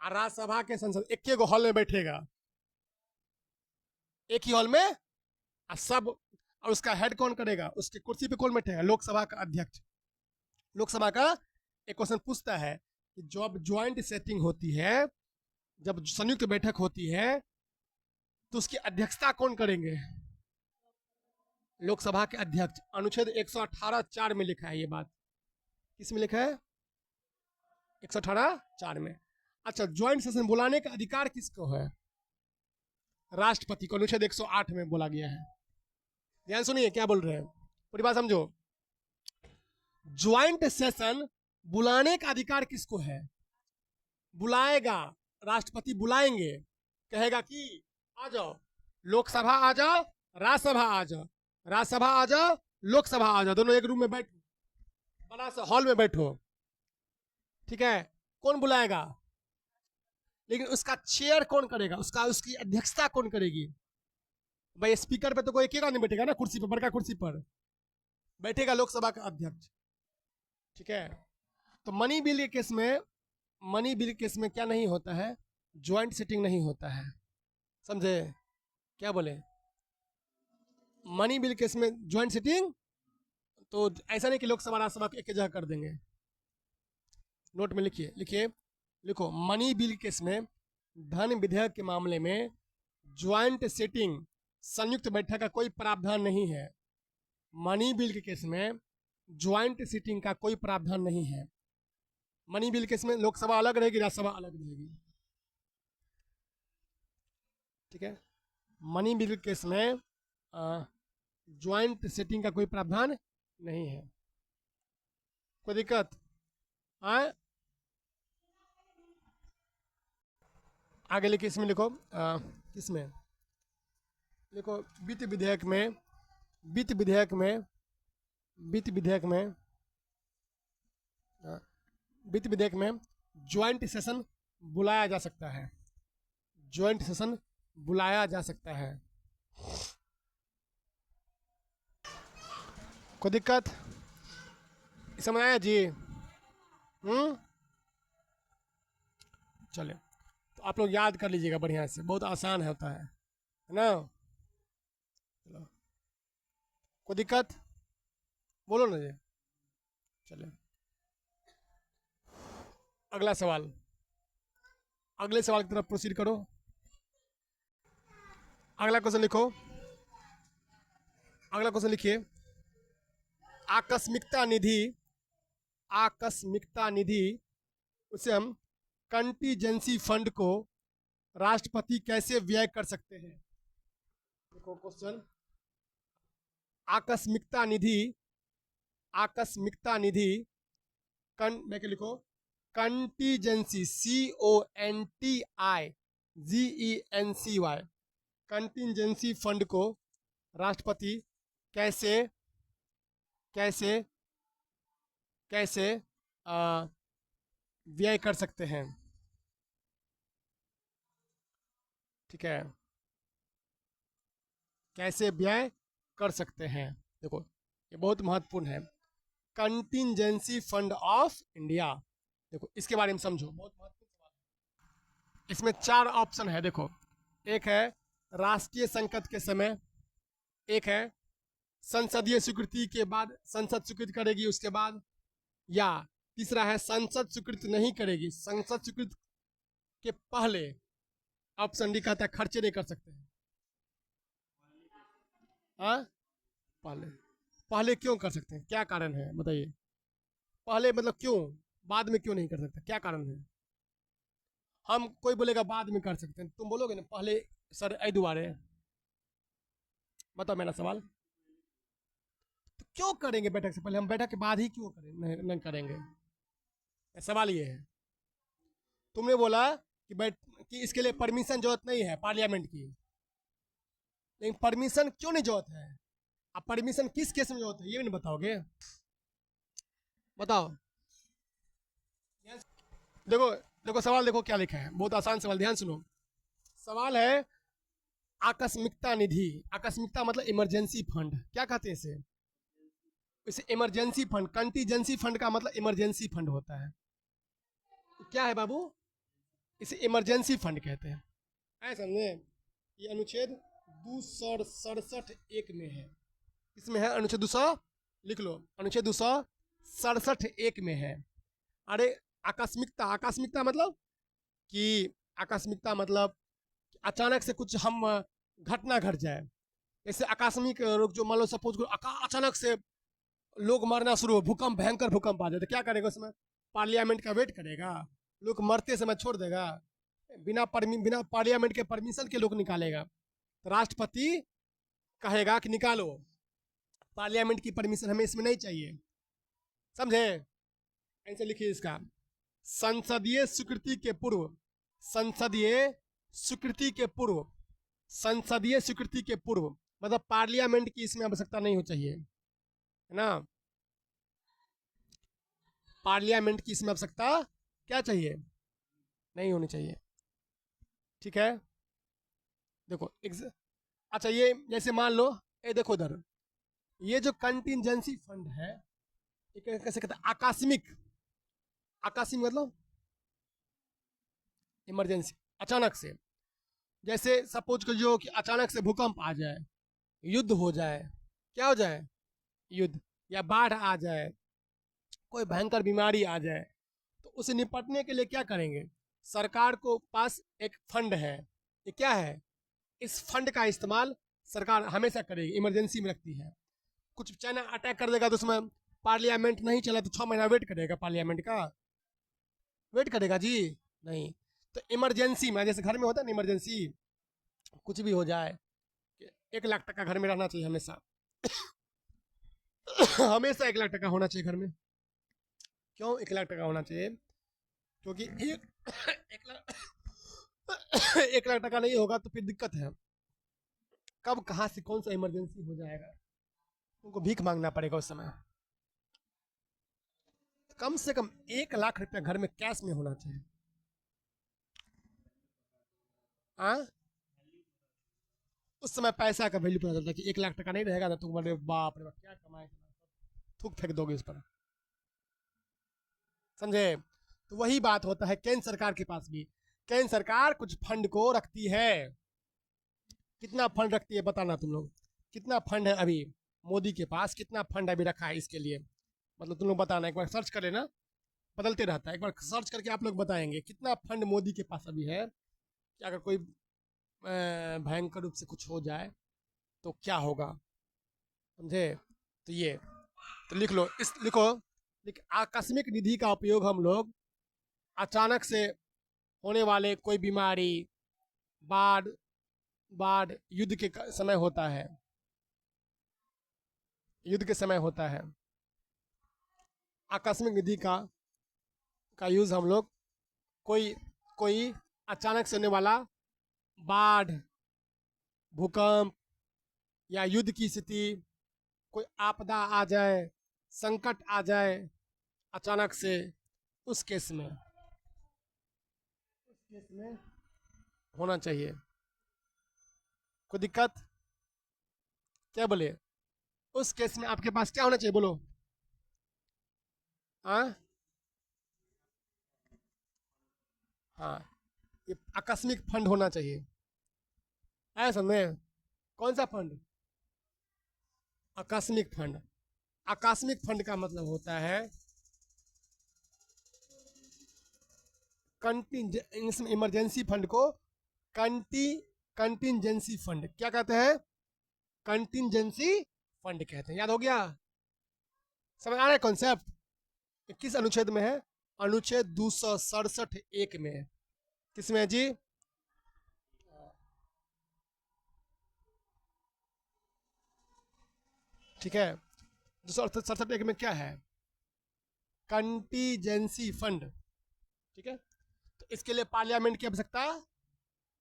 और राज्यसभा के संसद एक के हॉल में बैठेगा, एक ही हॉल में, और सब, और उसका हेड कौन करेगा? उसके कुर्सी पे कौन बैठेगा? लोकसभा का अध्यक्ष। लोकसभा का एक क्वेश्चन पूछता है कि जब ज्वाइंट सेटिंग होती है, जब संयुक्त बैठक होती है, तो उसकी अध्यक्षता कौन करेंगे? लोकसभा के अध्यक्ष। अनुच्छेद 118(4) में लिखा है ये बात। किस में लिखा है? 118(4) में। अच्छा, ज्वाइंट सेशन बुलाने का अधिकार किसको है? राष्ट्रपति को, अनुच्छेद 108 में बोला गया है। ध्यान सुनिए क्या बोल रहे हैं, पूरी बात समझो। ज्वाइंट सेशन बुलाने का अधिकार किसको है? बुलाएगा, राष्ट्रपति बुलाएंगे, कहेगा कि आ जाओ, लोकसभा आ जाओ, राज्यसभा आ जाओ, राज्यसभा आ जाओ, लोकसभा आ जाओ, दोनों एक रूम में बैठो, बड़ा सा हॉल में बैठो। ठीक है, कौन बुलाएगा? लेकिन उसका चेयर कौन करेगा? उसकी अध्यक्षता कौन करेगी? भाई स्पीकर पे तो कोई एक ही आदमी बैठेगा ना, कुर्सी पर, बड़का कुर्सी पर बैठेगा लोकसभा का अध्यक्ष। ठीक है, तो मनी बिल के केस में, मनी बिल के केस में क्या नहीं होता है? ज्वाइंट सिटिंग नहीं होता है, समझे? क्या बोले? मनी बिल केस में ज्वाइंट सिटिंग, तो ऐसा नहीं कि लोकसभा राज्यसभा को एक जगह कर देंगे। नोट में लिखिए, लिखिए, लिखो, मनी बिल केस में, धन विधेयक के मामले में ज्वाइंट सिटिंग, संयुक्त बैठक का कोई प्रावधान नहीं है। मनी बिल के केस में ज्वाइंट सिटिंग का कोई प्रावधान नहीं है। मनी बिल केस में लोकसभा अलग रहेगी, राज्यसभा अलग रहेगी। ठीक है, मनी बिल केस में ज्वाइंट सिटिंग का कोई प्रावधान नहीं है। कोई दिक्कत? आगे लिखिए, इसमें लिखो, किसमें लिखो, वित्त विधेयक में, वित्त विधेयक में, वित्त विधेयक में, वित्त विधेयक में ज्वाइंट सेशन बुलाया जा सकता है, ज्वाइंट सेशन बुलाया जा सकता है। कोई दिक्कत? समझ आया जी? चलिए, तो आप लोग याद कर लीजिएगा बढ़िया से, बहुत आसान होता है ना? चलो, कोई दिक्कत? बोलो ना जी। चलिए, अगला सवाल, अगले सवाल की तरफ प्रोसीड करो। अगला क्वेश्चन लिखो, अगला क्वेश्चन लिखिए, आकस्मिकता निधि, आकस्मिकता निधि, उसे हम कंटीजेंसी फंड को राष्ट्रपति कैसे व्यय कर सकते हैं? देखो क्वेश्चन, आकस्मिकता निधि, आकस्मिकता निधि, मैं क्या लिखो, कंटीजेंसी, CONTIGENCY, कंटीजेंसी फंड को राष्ट्रपति कैसे कैसे कैसे व्यय कर सकते हैं? ठीक है, कैसे व्यय कर सकते हैं? देखो ये बहुत महत्वपूर्ण है। Contingency fund of India. देखो इसके बारे में समझो, बहुत महत्वपूर्ण सवाल है। इसमें 4 ऑप्शन है। देखो, एक है राष्ट्रीय संकट के समय, एक है संसदीय स्वीकृति के बाद, संसद स्वीकृत करेगी उसके बाद, या तीसरा है संसद स्वीकृत नहीं करेगी, संसद स्वीकृत के पहले। ऑप्शन डी कहता है खर्चे नहीं कर सकते हैं। हाँ, पहले। पहले क्यों कर सकते हैं, क्या कारण है बताइए? पहले मतलब क्यों, बाद में क्यों नहीं कर सकते, क्या कारण है? हम, कोई बोलेगा बाद में कर सकते हैं, तुम बोलोगे ना पहले सर ऐ दुआरे। बताओ मेरा सवाल। तो क्यों करेंगे बैठक से पहले, हम बैठक के बाद ही क्यों करें, नहीं करेंगे? सवाल ये है। तुमने बोला कि कि इसके लिए परमिशन जरूरत नहीं है पार्लियामेंट की, लेकिन परमिशन क्यों नहीं जरूरत है? अब परमिशन किस केस में जरूरत है ये भी नहीं बताओगे? बताओ। देखो देखो सवाल देखो क्या लिखा है, बहुत आसान सवाल, ध्यान सुनो। सवाल है आकस्मिकता निधि। आकस्मिकता मतलब इमरजेंसी फंड, क्या कहते हैं इसे? इसे इमरजेंसी फंड, कंटीजेंसी फंड का मतलब इमरजेंसी फंड होता है। क्या है बाबू? इसे इमरजेंसी फंड कहते हैं। ऐ समझे? ये अनुच्छेद 267 एक में है। इसमें है अनुच्छेद 200, लिख लो, अनुच्छेद 267 एक में है। अरे आकस्मिकता, आकस्मिकता मतलब कि, आकस्मिकता मतलब अचानक से कुछ हम घटना घट जाए, जैसे आकस्मिक रोग, जो मान लो सपोज अचानक से लोग मरना शुरू हो, भूकंप, भयंकर भूकंप आ जाए, तो क्या करेगा उसमें? पार्लियामेंट का वेट करेगा? लोग मरते समय छोड़ देगा? बिना पार्लियामेंट के परमिशन के लोग निकालेगा? तो राष्ट्रपति कहेगा कि निकालो, पार्लियामेंट की परमिशन हमें इसमें नहीं चाहिए। समझे? ऐसे लिखिए इसका, संसदीय स्वीकृति के पूर्व, संसदीय स्वीकृति के पूर्व, संसदीय स्वीकृति के पूर्व मतलब पार्लियामेंट की इसमें आवश्यकता नहीं हो चाहिए, है ना? पार्लियामेंट की इसमें आवश्यकता क्या चाहिए, नहीं होनी चाहिए। ठीक है? देखो अच्छा, ये जैसे मान लो, ये देखो इधर, ये जो कंटिजेंसी फंड है, ये कैसे कहते हैं? आकस्मिक। आकस्मिक मतलब इमरजेंसी, अचानक से। जैसे सपोज कर जो कि अचानक से भूकंप आ जाए, युद्ध हो जाए, क्या हो जाए? युद्ध, या बाढ़ आ जाए, कोई भयंकर बीमारी आ जाए, तो उसे निपटने के लिए क्या करेंगे? सरकार को पास एक फंड है, ये क्या है? इस फंड का इस्तेमाल सरकार हमेशा करेगी, इमरजेंसी में रखती है। कुछ चाइना अटैक कर देगा तो उसमें पार्लियामेंट नहीं चला तो 6 महीना वेट करेगा, पार्लियामेंट का वेट करेगा जी? नहीं। तो इमरजेंसी में, जैसे घर में होता है ना इमरजेंसी, कुछ भी हो जाए, 1 लाख टका घर में रहना चाहिए हमेशा। हमेशा 1 लाख टका होना चाहिए घर में। क्यों 1 लाख टका होना चाहिए? क्योंकि एक लाख 1 लाख टका नहीं होगा तो फिर दिक्कत है, कब कहाँ से कौन सा इमरजेंसी हो जाएगा, उनको भीख मांगना पड़ेगा उस समय। कम से कम 1 लाख रुपया घर में कैश में होना चाहिए। उस समय पैसा का वैल्यू पता चलता है कि 1 लाख टका नहीं रहेगा ना, तो बोले बाप रे बाप क्या कमाए, थूक फेंक दोगे उस पर। समझे? तो वही बात होता है केंद्र सरकार के पास भी। केंद्र सरकार कुछ फंड को रखती है। कितना फंड रखती है बताना तुम लोग, कितना फंड है अभी मोदी के पास, कितना फंड अभी रखा है इसके लिए? मतलब तुम लोग बताना, एक बार सर्च कर लेना, बदलते रहता है, एक बार सर्च करके आप लोग बताएंगे कितना फंड मोदी के पास अभी है, कि अगर कोई भयंकर रूप से कुछ हो जाए तो क्या होगा। समझे? तो ये, तो लिख लो, इस लिखो, आकस्मिक निधि का उपयोग हम लोग अचानक से होने वाले कोई बीमारी, बाढ़, बाढ़, युद्ध के समय होता है, युद्ध के समय होता है। आकस्मिक निधि का यूज हम लोग कोई कोई अचानक से होने वाला बाढ़, भूकंप या युद्ध की स्थिति, कोई आपदा आ जाए, संकट आ जाए अचानक से, उस केस में होना चाहिए। कोई दिक्कत? क्या बोले? उस केस में आपके पास क्या होना चाहिए बोलो? हाँ हाँ, ये आकस्मिक फंड होना चाहिए। आया समझ में? कौन सा फंड? आकस्मिक फंड। आकस्मिक फंड का मतलब होता है इंग्लिश में इमरजेंसी फंड को कंटी कंटिजेंसी फंड क्या कहते हैं? कंटिजेंसी फंड कहते हैं। याद हो गया? समझ आ रहा है कॉन्सेप्ट? किस अनुच्छेद में है? अनुच्छेद 267 1 में है। किसमें है जी? 267 1 में क्या है? Contingency fund. ठीक है, तो इसके लिए पार्लियामेंट की आवश्यकता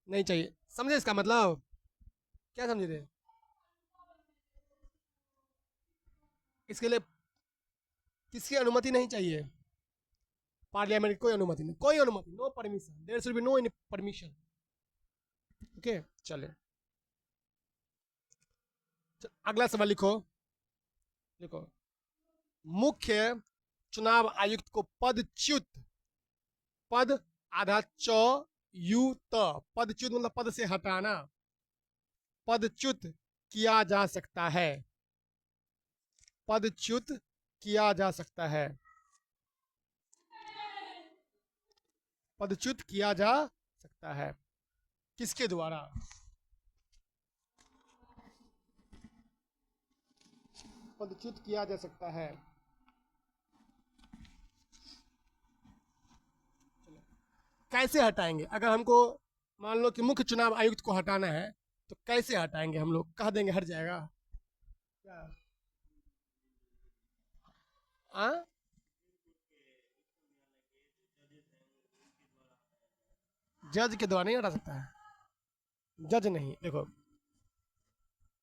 नहीं चाहिए। समझे इसका मतलब? क्या समझे थे? इसके लिए किसकी अनुमति नहीं चाहिए? पार्लियामेंट की कोई अनुमति नहीं, कोई अनुमति, no permission, there should be no permission. Okay, चले अगला सवाल लिखो। देखो, मुख्य चुनाव आयुक्त को पद आधा च यू त, पदच्युत मतलब पद से हटाना, पदच्युत किया जा सकता है। पदच्युत किया जा सकता है। पदच्युत किया जा सकता है किसके द्वारा? पदच्युत किया जा सकता है। कैसे हटाएंगे? अगर हमको मान लो कि मुख्य चुनाव आयुक्त को हटाना है तो कैसे हटाएंगे? हम लोग कह देंगे हट जाएगा क्या? आ? जज के द्वारा नहीं हटा सकता है। जज नहीं, देखो,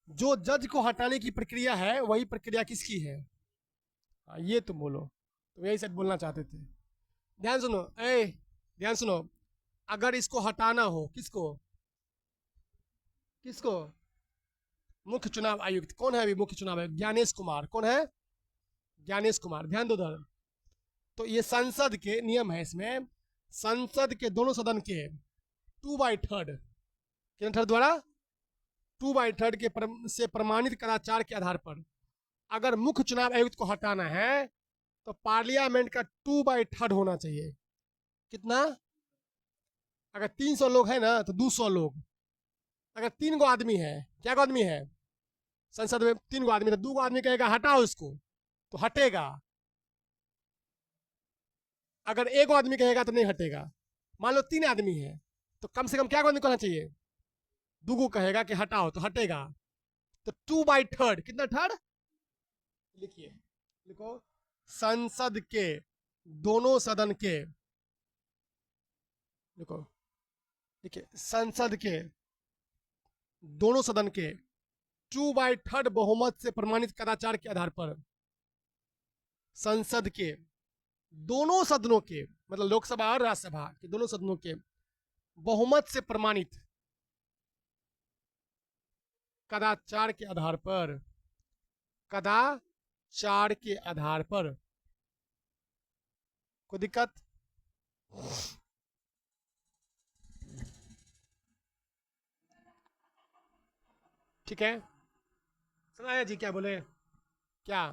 जो जज को हटाने की प्रक्रिया है वही प्रक्रिया किसकी है? ये तुम बोलो, तुम यही शायद बोलना चाहते थे। ध्यान सुनो, ध्यान सुनो। अगर इसको हटाना हो, किसको? किसको? मुख्य चुनाव आयुक्त कौन है? अभी मुख्य चुनाव आयुक्त ज्ञानेश कुमार। कौन है? ज्ञानेश कुमार। ध्यान दो उधर। तो ये संसद के नियम है, इसमें संसद के दोनों सदन के 2/3 के द्वारा 2/3 के से प्रमाणित कदाचार के आधार पर अगर मुख्य चुनाव आयुक्त को हटाना है तो पार्लियामेंट का 2/3 होना चाहिए। कितना? अगर 300 लोग है ना तो 200 लोग। अगर 3 गो आदमी है, क्या गो आदमी है संसद में? 3 गो आदमी, तो 2 गो आदमी कहेगा हटाओ इसको तो हटेगा। अगर 1 गो आदमी कहेगा तो नहीं हटेगा। मान लो 3 आदमी है तो कम से कम क्या आदमी कहना चाहिए? 2 गो कहेगा कि हटाओ तो हटेगा। तो 2/3 कितना? थर्ड लिखिए, लिखो, संसद के दोनों सदन के, देखो, देखिए, संसद के दोनों सदन के 2/3 बहुमत से प्रमाणित कदाचार के आधार पर संसद के दोनों सदनों के, मतलब लोकसभा और राज्यसभा के दोनों सदनों के बहुमत से प्रमाणित कदाचार के आधार पर, कदाचार के आधार पर, कोई दिक्कत? ठीक है, सुनाया जी क्या बोले? क्या?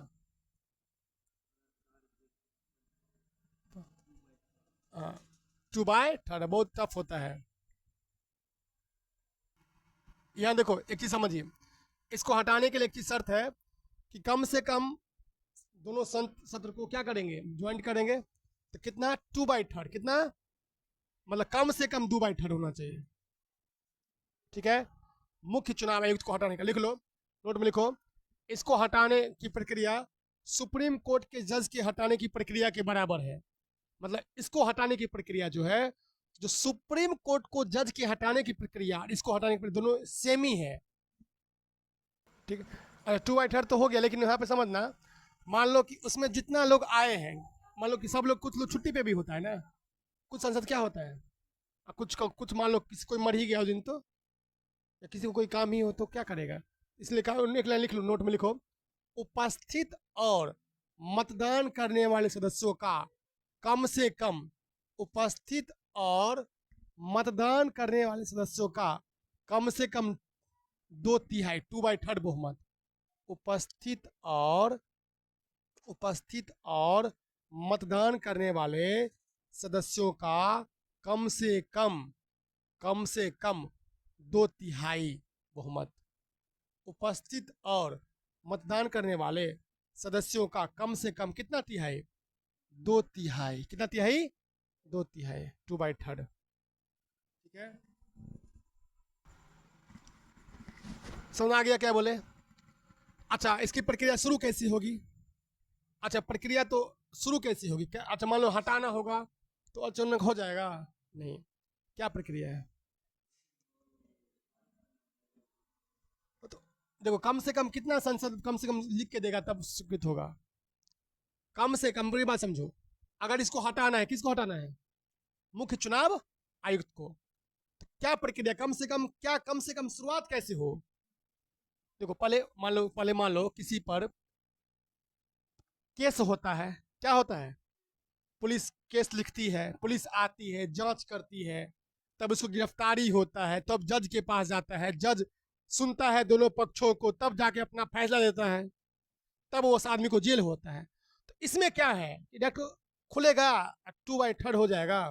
2/3 बहुत टफ होता है। यहाँ देखो एक चीज समझिए, इसको हटाने के लिए एक चीज शर्त है कि कम से कम दोनों सत्र को क्या करेंगे? ज्वाइंट करेंगे। तो कितना? 2/3 कितना? मतलब कम से कम 2/3 होना चाहिए। ठीक है, मुख्य चुनाव आयुक्त को हटाने का लिख लो, नोट में लिखो, इसको हटाने की प्रक्रिया सुप्रीम कोर्ट के जज के हटाने की प्रक्रिया के बराबर है। मतलब इसको हटाने की प्रक्रिया जो है, जो सुप्रीम कोर्ट को जज के हटाने की प्रक्रिया, इसको हटाने की प्रक्रिया दोनों सेम ही है। ठीक है, 2/3 तो हो गया, लेकिन यहाँ पे समझना, मान लो कि उसमें जितना लोग आए हैं, मान लो कि सब लोग, कुछ लोग छुट्टी पे भी होता है ना, कुछ संसद क्या होता है, कुछ मान लो किसी कोई मर ही गया उस दिन, तो या किसी को कोई काम ही हो तो क्या करेगा? इसलिए कहा, एक लाइन लिख लो, नोट में लिखो, उपस्थित और मतदान करने वाले सदस्यों का कम से कम उपस्थित और मतदान करने वाले सदस्यों का कम से कम 2/3 2/3 बहुमत, उपस्थित और मतदान करने वाले सदस्यों का कम से कम 2/3 बहुमत, उपस्थित और मतदान करने वाले सदस्यों का कम से कम कितना तिहाई? 2/3। कितना तिहाई? 2/3, 2/3। ठीक है, समझ आ गया क्या बोले? अच्छा, इसकी प्रक्रिया शुरू कैसी होगी? अच्छा, प्रक्रिया तो शुरू कैसी होगी? क्या अच्छा, मान लो हटाना होगा तो अचानक हो जाएगा? नहीं, क्या प्रक्रिया है? तो देखो, कम से कम कितना संसद कम से कम लिख के देगा तब स्वीकृत होगा? कम से कम, पूरी बात समझो। अगर इसको हटाना है, किसको हटाना है? मुख्य चुनाव आयुक्त को। तो क्या प्रक्रिया, कम से कम शुरुआत कैसे हो? देखो, पहले मान लो किसी पर केस होता है। क्या होता है? पुलिस केस लिखती है, पुलिस आती है, जांच करती है, तब उसको गिरफ्तारी होता है, तब जज के पास जाता है, जज सुनता है दोनों पक्षों को, तब जाके अपना फैसला देता है, तब उस आदमी को जेल होता है। तो इसमें क्या है? डायरेक्ट खुलेगा, 2/3 हो जाएगा?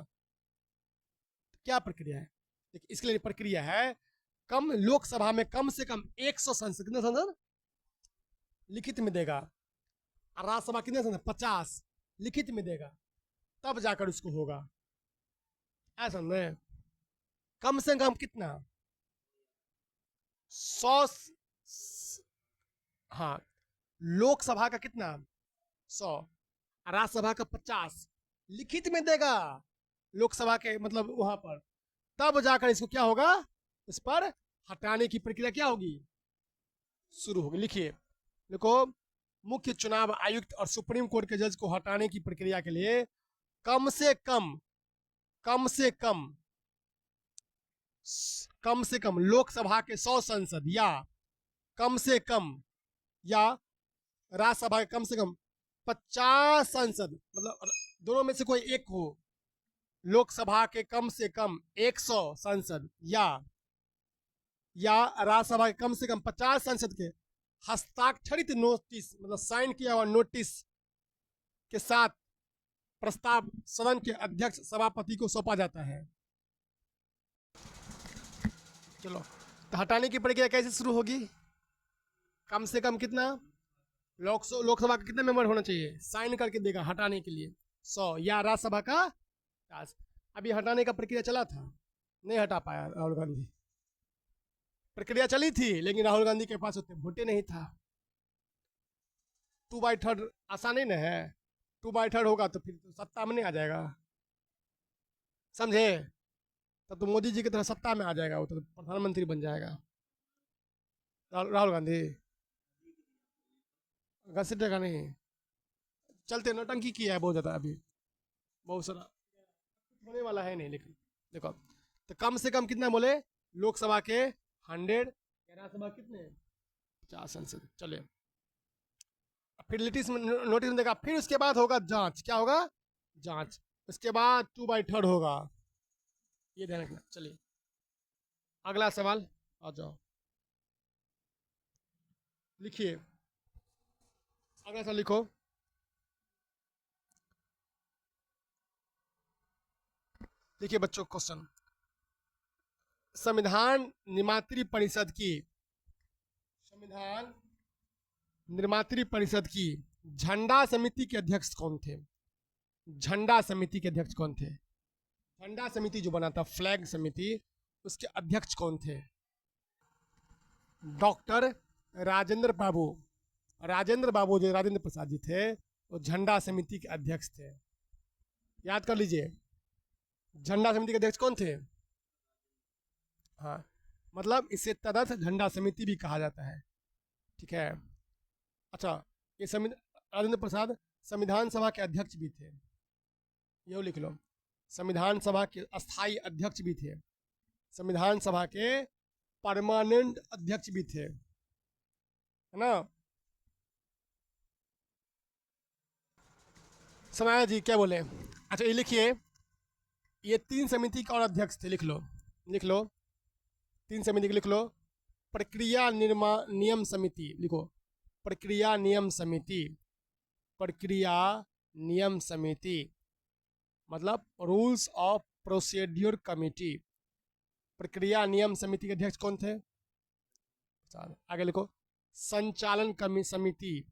क्या प्रक्रिया है? देखिए, इसके लिए प्रक्रिया है, कम लोकसभा में कम से कम 100 सांसद, कितने सांसद लिखित में देगा, और राज्यसभा कितने सांसद? 50 लिखित में देगा, तब जाकर उसको होगा। ऐसा नहीं, कम से कम कितना? 100। हाँ, लोकसभा का कितना? 100, राज्यसभा का 50 लिखित में देगा लोकसभा के, मतलब वहां पर, तब जाकर इसको क्या होगा? इस पर हटाने की प्रक्रिया क्या होगी? शुरू होगी। लिखिए, देखो, मुख्य चुनाव आयुक्त और सुप्रीम कोर्ट के जज को हटाने की प्रक्रिया के लिए कम से कम कम से कम कम से कम लोकसभा के 100 सांसद, या कम से कम, या राज्यसभा के कम से कम 50 सांसद, मतलब दोनों में से कोई एक हो, लोकसभा के कम से कम 100 सांसद, या राज्यसभा के कम से कम 50 सांसद के हस्ताक्षरित नोटिस, मतलब साइन किया हुआ नोटिस के साथ प्रस्ताव सदन के अध्यक्ष सभापति को सौंपा जाता है। चलो, तो हटाने की प्रक्रिया कैसे शुरू होगी? कम से कम कितना? लोकसभा का कितना मेंबर होना चाहिए? साइन करके देगा हटाने के लिए 100, या राज्यसभा का 50। अभी हटाने का प्रक्रिया चला था, नहीं हटा पाया राहुल गांधी। प्रक्रिया चली थी, लेकिन राहुल गांधी के पास उतने वोटे नहीं था। 2/3 आसान नहीं ना है? 2/3 होगा तो फिर तो सत्ता में नहीं आ जाएगा, समझे? तब तो मोदी जी की तरह सत्ता में आ जाएगा, वो तो प्रधानमंत्री बन जाएगा राहुल गांधी। घसीट का नहीं, चलते नौटंकी किया है बहुत ज्यादा, अभी बहुत सारा होने वाला है नहीं। लेकिन देखो, तो कम से कम कितना बोले? लोकसभा के 100, राज्यसभा कितने? 50 संसद। चले, फिर नोटिस में देखा, फिर उसके बाद होगा जांच। क्या होगा? जांच। उसके बाद 2/3 होगा, ये ध्यान रखना। चलिए, अगला सवाल आ जाओ, लिखिए, अगला सवाल लिखो। देखिए बच्चों, क्वेश्चन, संविधान निर्मात्री परिषद की झंडा समिति के अध्यक्ष कौन थे? झंडा समिति के अध्यक्ष कौन थे? झंडा समिति जो बना था, फ्लैग समिति, उसके अध्यक्ष कौन थे? डॉक्टर राजेंद्र बाबू। राजेंद्र बाबू जो राजेंद्र प्रसाद जी थे, वो झंडा समिति के अध्यक्ष थे। याद कर लीजिए, झंडा समिति के अध्यक्ष कौन थे? हाँ, मतलब इसे तदर्थ झंडा समिति भी कहा जाता है। ठीक है, अच्छा, ये राजेंद्र प्रसाद संविधान सभा के अध्यक्ष भी थे, ये लिख लो, संविधान सभा के अस्थाई अध्यक्ष भी थे, संविधान सभा के परमानेंट अध्यक्ष भी थे, है ना? समाया जी क्या बोले? अच्छा ये लिखिए, ये 3 समिति के और अध्यक्ष थे, लिख लो, लिख लो, 3 समिति के लिख लो। प्रक्रिया निर्माण नियम समिति लिखो, प्रक्रिया नियम समिति, प्रक्रिया नियम समिति मतलब रूल्स ऑफ प्रोसीड्यूर कमिटी। प्रक्रिया नियम समिति के अध्यक्ष कौन थे? आगे लिखो, संचालन समिति,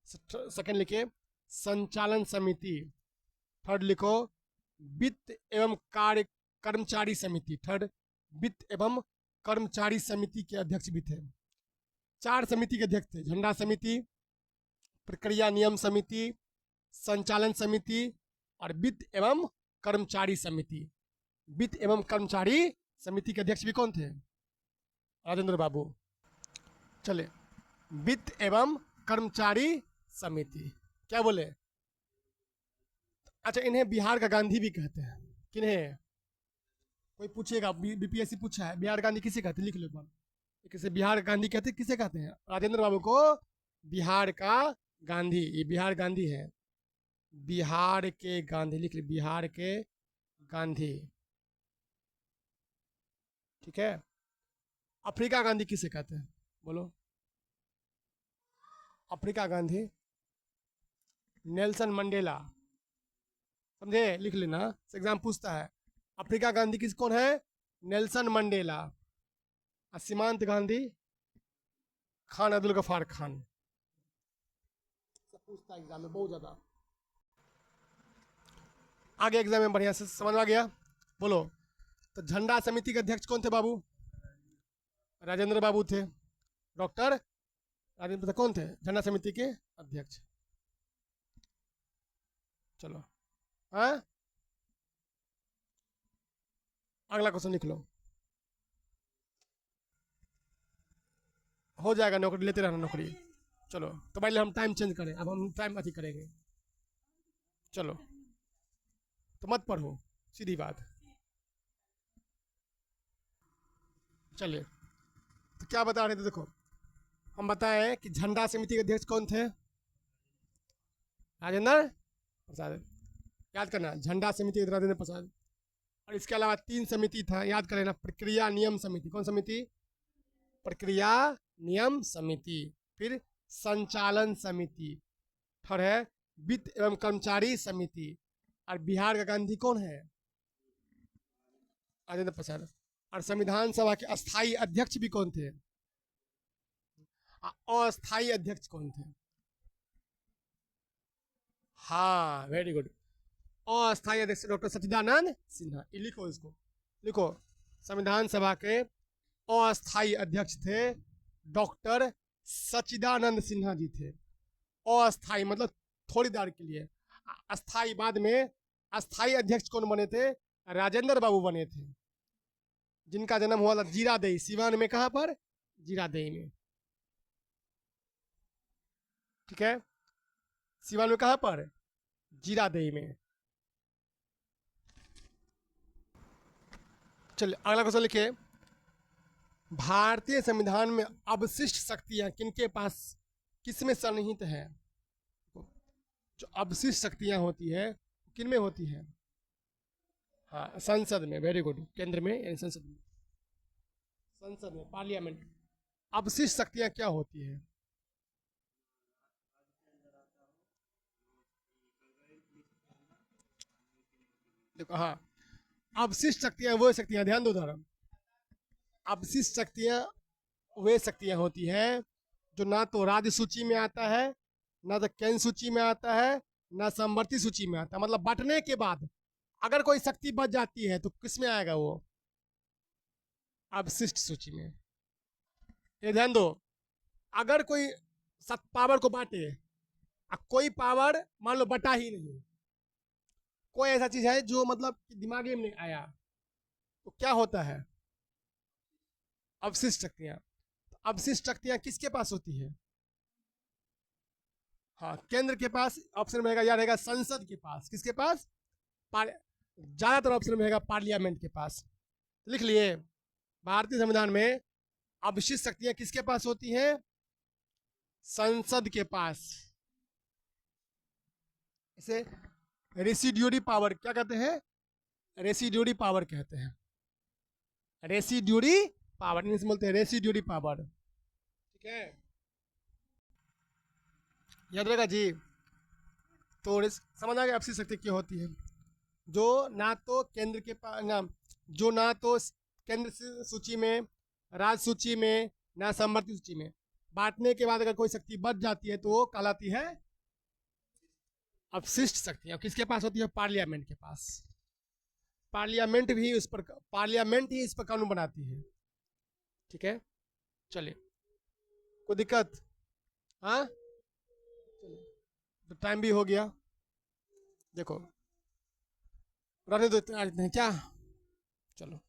सेकंड लिखिए संचालन समिति, थर्ड लिखो वित्त एवं कार्य कर्मचारी समिति, थर्ड वित्त एवं कर्मचारी समिति के अध्यक्ष भी थे। 4 समिति के अध्यक्ष थे, झंडा समिति, प्रक्रिया नियम समिति, संचालन समिति और वित्त एवं कर्मचारी समिति। वित्त एवं कर्मचारी समिति के अध्यक्ष भी कौन थे? राजेंद्र बाबू। चले, वित्त एवं कर्मचारी समिति क्या बोले? अच्छा इन्हें बिहार का गांधी भी कहते हैं। किन्हें? कोई पूछेगा, बीपीएससी पूछा है बिहार गांधी किसे कहते हैं, लिख लो एक बार। किसे बिहार गांधी कहते हैं, किसे कहते हैं? राजेंद्र बाबू को बिहार का गांधी, ये बिहार गांधी है, बिहार के गांधी, लिख लो बिहार के गांधी, ठीक है। अफ्रीका गांधी किसे कहते हैं, बोलो? अफ्रीका गांधी नेल्सन मंडेला, समझे? लिख लेना, एग्जाम पूछता है। अफ्रीका गांधी किस कौन है? Nelson Mandela. और सीमांत गांधी खान अब्दुल गफार खान। सब पूछता है एग्जाम में बहुत ज्यादा। आगे एग्जाम में बढ़िया से समझ आ गया, बोलो। तो झंडा समिति के अध्यक्ष कौन थे बाबू? राजेंद्र बाबू थे। डॉक्टर राजेंद्र कौन थे झंडा समिति के अध्यक्ष? चलो हाँ, अगला क्वेश्चन लिख लो, हो जाएगा, नौकरी लेते रहना नौकरी। चलो तो पहले हम टाइम चेंज करें, अब हम टाइम अति करेंगे। चलो तो मत पढ़ो, सीधी बात। चलिए तो क्या बता रहे थे, देखो हम बताएं कि झंडा समिति के अध्यक्ष कौन थे? राजेंद्र प्रसाद। याद करना, झंडा समिति राजेंद्र प्रसाद। और इसके अलावा 3 समिति था, याद कर लेना। प्रक्रिया नियम समिति, कौन समिति? प्रक्रिया नियम समिति। फिर संचालन समिति, थर्ड है वित्त एवं कर्मचारी समिति। और बिहार का गांधी कौन है? राजेंद्र प्रसाद। और संविधान सभा के अस्थाई अध्यक्ष भी कौन थे? अस्थाई अध्यक्ष कौन थे? हाँ वेरी गुड, अस्थाई अध्यक्ष डॉक्टर सच्चिदानंद सिन्हा। लिखो इसको, लिखो संविधान सभा के अस्थाई अध्यक्ष थे डॉक्टर सच्चिदानंद सिन्हा जी थे। अस्थाई मतलब थोड़ी देर के लिए, अस्थाई बाद में। अस्थाई अध्यक्ष कौन बने थे? राजेंद्र बाबू बने थे, जिनका जन्म हुआ था जीरादेई, सिवान में। कहां पर? जीरादेई में, ठीक है। सिवान में कहां पर? जीरादेई में। चलिए अगला क्वेश्चन लिखिए, भारतीय संविधान में अवशिष्ट शक्तियां किनके पास, किसमें सन्निहित है? जो अवशिष्ट शक्तियां होती है किन में होती है? हाँ संसद में, वेरी गुड, केंद्र में यानी संसद में, संसद में, पार्लियामेंट। अवशिष्ट शक्तियां क्या होती है? देखो हाँ, अवशिष्ट शक्तियां वो शक्तियां, ध्यान दो धर्म, अवशिष्ट शक्तियां वे शक्तियां होती हैं जो ना तो राज्य सूची में आता है, ना तो केंद्र सूची में आता है, ना समवर्ती सूची में आता है। मतलब बंटने के बाद अगर कोई शक्ति बच जाती है तो किस में आएगा? वो अवशिष्ट सूची में। ये ध्यान दो, अगर कोई पावर को बांटे, कोई पावर मान लो बटा ही नहीं, कोई ऐसा चीज है जो मतलब दिमाग में नहीं आया, तो क्या होता है? अवशिष्ट शक्तियां। अवशिष्ट शक्तियां किसके पास होती है? हाँ केंद्र के पास। ऑप्शन रहेगा या रहेगा संसद के पास। किसके पास? ज्यादातर ऑप्शन रहेगा पार्लियामेंट के पास। लिख लिए, भारतीय संविधान में अवशिष्ट शक्तियां किसके पास होती हैं? संसद के पास। इसे रेसिड्यूरी पावर क्या कहते हैं? रेसिड्यूरी पावर कहते हैं। रेसिड्यूरी पावर इंग्लिश में बोलते हैं रेसिड्यूरी पावर। ठीक है, याद रहेगा जी। तो समझ आ गया आपसी शक्ति क्या होती है? जो ना तो केंद्र के पास ना, जो ना तो केंद्र सूची में, राज्य सूची में, ना समवर्ती सूची में, बांटने के बाद अगर कोई शक्ति बच जाती है तो वो कहलाती है अवशिष्ट शक्ति। और किसके पास होती है? पार्लियामेंट के पास। पार्लियामेंट ही इस पर कानून बनाती है। ठीक है, चलिए, कोई दिक्कत? हाँ, तो टाइम भी हो गया। देखो, रहने दो, इतना क्या, चलो।